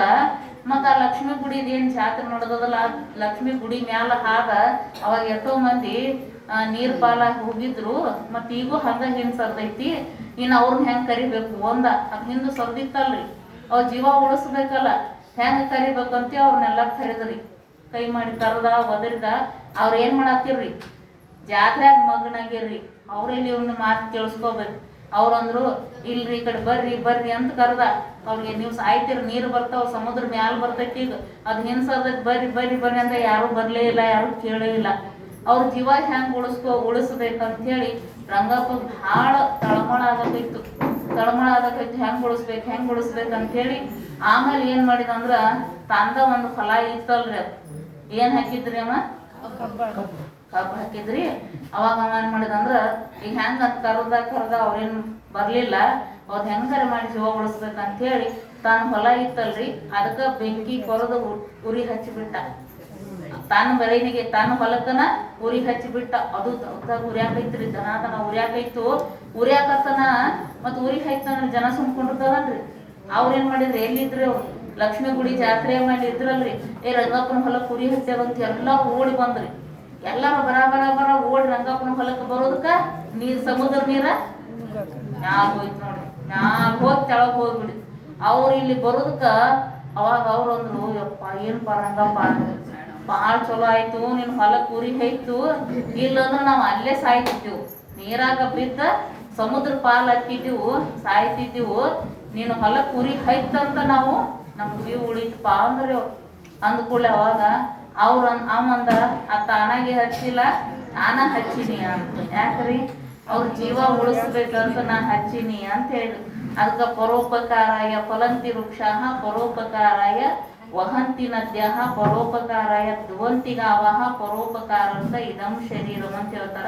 ಮತ್ತ ಆ ಲಕ್ಷ್ಮೀ ಗುಡಿದ ಏನ್ ಜಾತ್ರೆ ನಡೆದದಲ್ಲ ಲಕ್ಷ್ಮೀ ಗುಡಿ ಮ್ಯಾಲ ಹಾದ ಅವಾಗ ಎಷ್ಟೋ ಮಂದಿ ನೀರ್ ಪಾಲ ಹೋಗಿದ್ರು ಮತ್ತ ಈಗೂ ಹಂಗ ಹಿಂದ್ ಸರ್ದೈತಿ ಇನ್ನು ಅವ್ರನ್ನ ಹೆಂಗ್ ಕರಿಬೇಕು ಅದ್ ಹಿಂದೆ ಸರ್ದಿತ್ತಲ್ರಿ ಅವ್ರ ಜೀವ ಉಳಿಸ್ಬೇಕಲ್ಲ ಹೆಂಗ್ ಕರಿಬೇಕಂತ ಅವ್ರನ್ನೆಲ್ಲ ಕರೆದ್ರಿ ಕೈ ಮಾಡಿ ಕರೆದ ಒದರಿದ ಅವ್ರ ಏನ್ ಮಾಡತ್ತಿರ್ರಿ ಜಾತ್ರೆಯಾಗ ಮಗನಾಗಿರ್ರಿ ಅವ್ರಲ್ಲಿ ಇವ್ನ ಮಾತು ಕೇಳಿಸ್ಕೋಬೇಕು. ಅವ್ರಂದ್ರು ಇಲ್ರಿ ಈ ಕಡೆ ಬರ್ರಿ ಬರ್ರಿ ಅಂತ ಕರ್ದ ಅವ್ರಿಗೆ ನೀವು ಸಾಯ್ತಿರ, ನೀರು ಬರ್ತಾವ, ಸಮುದ್ರ ಮ್ಯಾಲ ಬರ್ತೈತಿ, ಈಗ ಅದು ಹಿಂಸದೈತಿ, ಬರ್ರಿ ಬರ್ರಿ ಬರ್ರಿ ಅಂತ ಯಾರು ಬರ್ಲೇ ಇಲ್ಲ, ಯಾರು ಕೇಳೇ ಇಲ್ಲ. ಅವ್ರ ಜೀವ ಹೆಂಗ್ ಉಳಿಸ್ಬೇಕಂತ ಹೇಳಿ ರಂಗಪ್ಪ ಭಾಳ ತಳಮಳ ಆಗಬೇಕಿತ್ತು. ಹೆಂಗ್ ಉಳಿಸ್ಬೇಕಂತ ಹೇಳಿ ಆಮೇಲೆ ಏನ್ ಮಾಡಿದ ಅಂದ್ರ ತಂದ ಒಂದು ಫಲ ಇತ್ತಲ್ರಿ, ಅದು ಏನ್ ಹಾಕಿದ್ರಿ ಅಮ್ಮ? ಕಬ್ಬು ಹಾಕಿದ್ರಿ. ಅವಾಗ ಅವ ಏನ್ ಮಾಡಿದಂದ್ರ ಈಗ ಹೆಂಗ ಕರ್ದ ಅವ್ರೇನ್ ಬರ್ಲಿಲ್ಲ, ಅವ್ರ ಹೆಂಗಾರ ಮಾಡಿ ಜೀವ ಉಳಿಸ್ಬೇಕಂತ ಹೇಳಿ ತಾನು ಹೊಲ ಇತ್ತಲ್ರಿ ಅದಕ್ಕ ಬೆಂಕಿ ಕೊರದು ಉರಿ ಹಚ್ಚಿಬಿಟ್ಟ. ತಾನು ಬೆಳೆನಿಗೆ ತಾನು ಹೊಲಕ್ಕನ ಉರಿ ಹಚ್ಚಿಬಿಟ್ಟ. ಅದು ಉರಿಯಾಕೈತ್ರಿ, ದನ ಉರಿಯಾಕೈತು. ಉರಿಯಾಕತ್ತನ ಮತ್ ಉರಿ ಹಾಯ್ತಾನ, ಜನ ಸುಮ್ಕೊಂಡಿರ್ತಾವಲ್ರಿ. ಅವ್ರೇನ್ ಮಾಡಿದ್ರಿ, ಎಲ್ಲಿದ್ರಿ ಅವ್ರು? ಲಕ್ಷ್ಮೀ ಗುಡಿ ಜಾತ್ರೆ ಮಾಡಿ ಇದ್ರಲ್ರಿ, ರಂಗಪ್ಪನ ಹೊಲಕ್ಕೆ ಉರಿ ಹಚ್ಚಾರಂತ ಎಲ್ಲ ಓಡಿ ಬಂದ್ರಿ. ಎಲ್ಲಾರು ಬರ ಓಡಿ ರಂಗಪ್ಪನ ಹೊಲಕ್ಕೆ ಬರೋದಕ್ಕ ನೀರ್ ಸಮುದ್ರ ನೀರ ಮ್ಯಾಗ ಹೋಯ್ತು ನೋಡ್ರಿ. ಮ್ಯಾಗ ಹೋಗಿ ತೆಳಗ್ ಹೋಗ್ಬಿಡಿ. ಅವ್ರು ಇಲ್ಲಿ ಬರೋದಕ್ಕ ಅವಾಗ ಅವ್ರು ಅಂದ್ರು, ಯಪ್ಪ ಏನ್ಪ ರಂಗಪ್ಪ ಭಾಳ ಚಲೋ ಆಯ್ತು, ನಿನ್ ಹೊಲಕ್ಕೆ ಉರಿ ಹೈತು, ಇಲ್ಲಂದ್ರೆ ನಾವು ಅಲ್ಲೇ ಸಾಯ್ತಿದ್ದೀವು, ನೀರಾಗ ಬಿದ್ದ ಸಮುದ್ರ ಪಾಲ್ ಹಾಕಿದ್ದೀವು, ಸಾಯ್ತಿದ್ದೀವು. ನೀನು ಹೊಲಕ್ಕೆ ಉರಿ ಹೈತಂತ ನಾವು ನಮ್ ಜೀವ ಉಳಿತಪ್ಪ ಅಂದ್ರೆ ಅವ್ರು ಅಂದ್ಕೂಡ್ಲೆ ಅವಾಗ ಅವಂದ ಆ ತಾನಾಗೆ ಹಚ್ಚಿಲ್ಲ, ನಾನ ಹಚ್ಚಿನಿ ಅಂತ. ಯಾಕ್ರಿ? ಅವ್ರ ಜೀವ ಉಳಿಸ್ಬೇಕಂತ ನಾ ಹಚ್ಚಿನಿ ಅಂತ ಹೇಳಿದ್ರು. ಅದಕ್ಕೆ ಪರೋಪಕಾರಾಯ ಫಲಂತಿ ವೃಕ್ಷ ಪರೋಪಕಾರಾಯ ವಹಂತಿ ನದ್ಯ ಪರೋಪಕಾರಾಯ ಧ್ರುವಂತಿ ಗಾವಹ ಪರೋಪಕಾರ ಅಂತ ಇದಂ ಶರೀರಂ ಅಂತ ಹೇಳ್ತಾರ.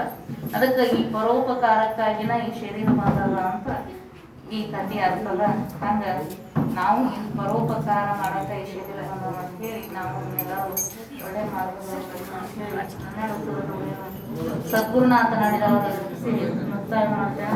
ಅದಕ್ಕೆ ಈ ಪರೋಪಕಾರಕ್ಕಾಗಿನ ಈ ಶರೀರ ಬಂದದ ಅಂತ ಈ ಕಥೆ ಅರ್ಥದ. ಹಂಗ ನಾವು ಈ ಪರೋಪಕಾರ ಮಾಡಕ ಈ ಶರೀರ ಬಂದವ ಅಂತ ಹೇಳಿ ನಾವು ಎಲ್ಲರೂ ಒಳ್ಳೆ ಮಾರ್ಗದಲ್ಲಿ ಸದ್ಗುರುನಾಥ ನಡೆದವರ ಮುಕ್ತಾಯ ಮಾಡ್ತೇವೆ.